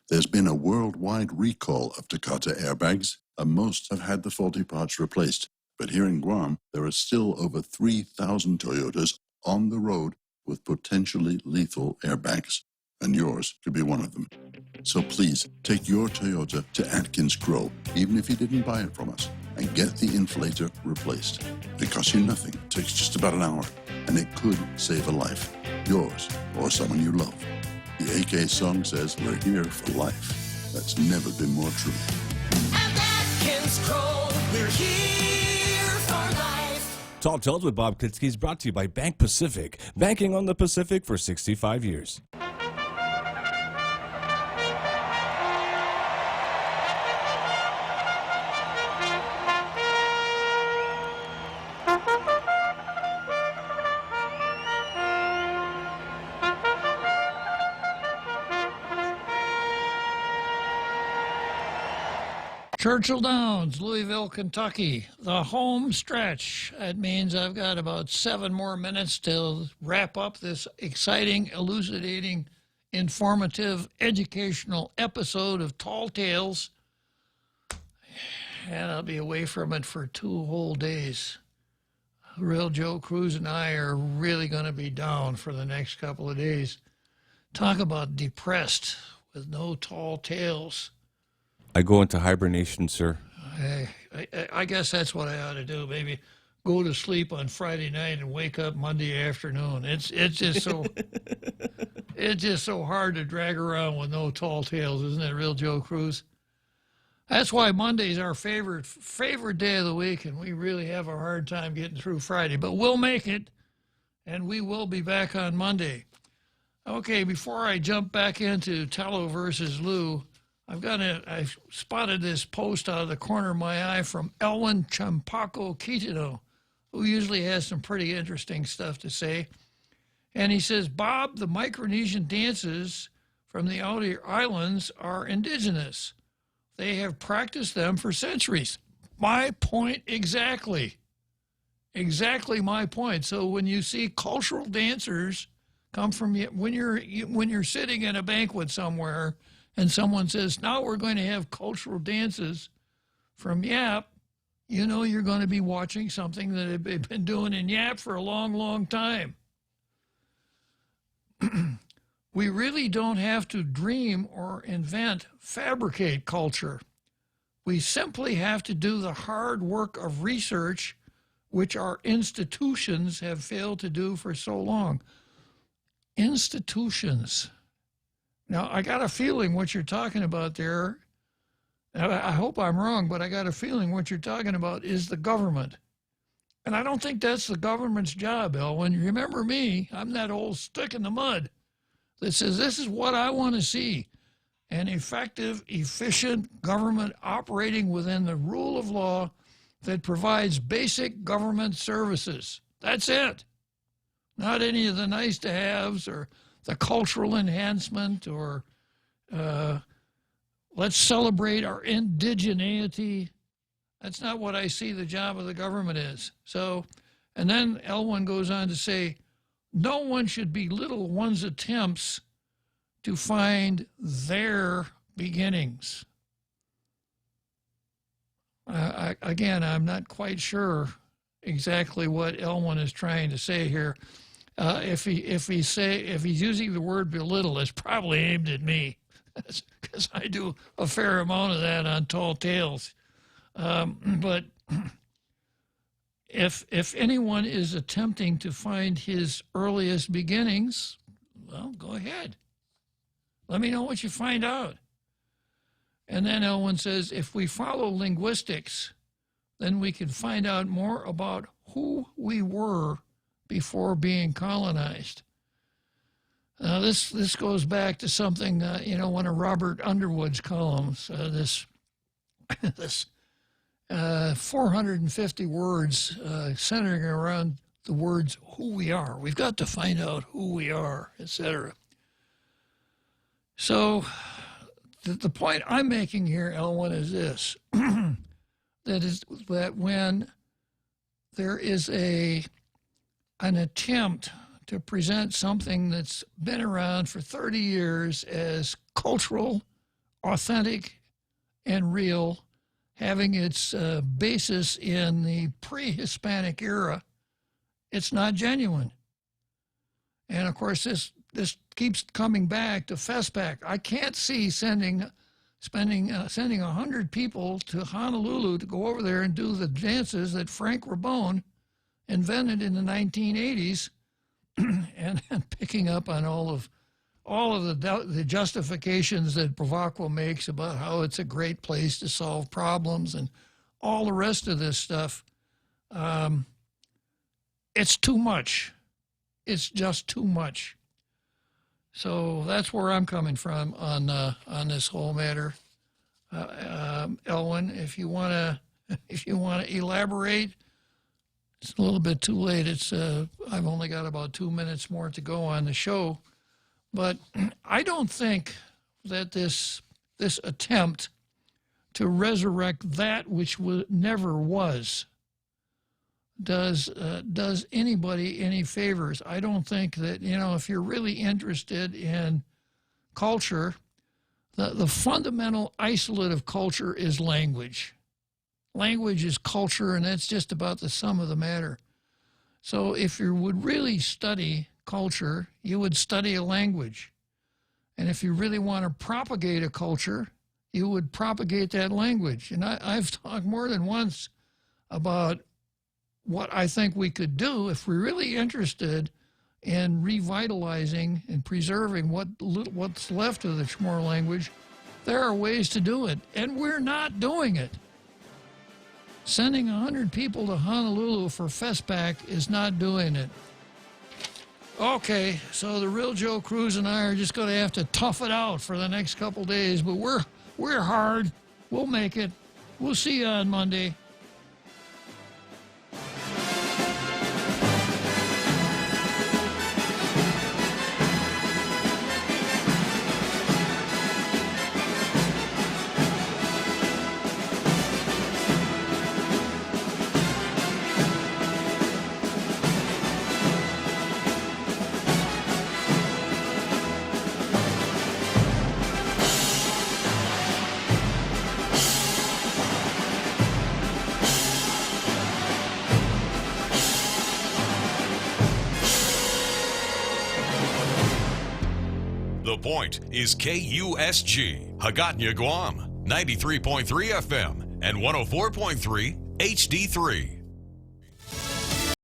There's been a worldwide recall of Takata airbags, and most have had the faulty parts replaced. But here in Guam, there are still over 3,000 Toyotas on the road with potentially lethal airbags, and yours could be one of them. So please, take your Toyota to Atkins Grow, even if you didn't buy it from us, and get the inflator replaced. It costs you nothing, it takes just about an hour, and it could save a life, yours or someone you love. The AK song says we're here for life. That's never been more true. We're here for life. Talk Tales with Bob Klitzkie is brought to you by Bank Pacific, banking on the Pacific for 65 years. Churchill Downs, Louisville, Kentucky, the home stretch. That means I've got about 7 more minutes to wrap up this exciting, elucidating, informative, educational episode of Tall Tales. And I'll be away from it for 2 whole days. Real Joe Cruz and I are really going to be down for the next couple of days. Talk about depressed with no tall tales. I go into hibernation, sir. I guess that's what I ought to do. Maybe go to sleep on Friday night and wake up Monday afternoon. It's just so it's just so hard to drag around with no tall tales, isn't it, Real Joe Cruz? That's why Monday's our favorite day of the week, and we really have a hard time getting through Friday. But we'll make it, and we will be back on Monday. Okay, before I jump back into Tello versus Lou, I spotted this post out of the corner of my eye from Elwin Champaco Quitino, who usually has some pretty interesting stuff to say. And he says, Bob, the Micronesian dances from the outer islands are indigenous. They have practiced them for centuries. My point exactly. Exactly my point. So when you see cultural dancers come from, when you're sitting in a banquet somewhere and someone says, now we're going to have cultural dances from Yap, you know you're going to be watching something that they've been doing in Yap for a long, long time. We really don't have to dream or invent, fabricate culture. We simply have to do the hard work of research, which our institutions have failed to do for so long. Institutions. Now, I got a feeling what you're talking about there, I hope I'm wrong, but I got a feeling what you're talking about is the government. And I don't think that's the government's job, Elwin. Remember me, I'm that old stick in the mud that says this is what I want to see. An effective, efficient government operating within the rule of law that provides basic government services. That's it. Not any of the nice to haves or the cultural enhancement or let's celebrate our indigeneity. That's not what I see the job of the government is. So, and then Elwin goes on to say, no one should belittle one's attempts to find their beginnings. Again, I'm not quite sure exactly what Elwin is trying to say here. If he's using the word belittle, it's probably aimed at me, because I do a fair amount of that on Tall Tales. But if anyone is attempting to find his earliest beginnings, well, go ahead. Let me know what you find out. And then Elwin says, if we follow linguistics, then we can find out more about who we were before being colonized. This goes back to something, one of Robert Underwood's columns, this 450 words centering around the words who we are. We've got to find out who we are, etc. So the point I'm making here, Elwin, is this. that when there is an attempt to present something that's been around for 30 years as cultural, authentic, and real, having its basis in the pre-Hispanic era, it's not genuine. And of course, this keeps coming back to FESPAC. I can't see sending 100 people to Honolulu to go over there and do the dances that Frank Rabone invented in the 1980s, and picking up on all of the justifications that Bravacqua makes about how it's a great place to solve problems and all the rest of this stuff. It's too much. It's just too much. So that's where I'm coming from on this whole matter. Elwin, if you want to elaborate, it's a little bit too late. I've only got about 2 minutes more to go on the show, but I don't think that this attempt to resurrect that which never was does anybody any favors. I don't think that, if you're really interested in culture, the fundamental isolate of culture is language. Language is culture, and that's just about the sum of the matter. So if you would really study culture, you would study a language. And if you really want to propagate a culture, you would propagate that language. And I've talked more than once about what I think we could do if we're really interested in revitalizing and preserving what's left of the Chamorro language. There are ways to do it, and we're not doing it. Sending 100 people to Honolulu for FESPAC is not doing it. Okay, so the real Joe Cruz and I are just going to have to tough it out for the next couple days, but we're hard. We'll make it. We'll see you on Monday. The Point is KUSG, Hagåtña, Guam, 93.3 FM and 104.3 HD3.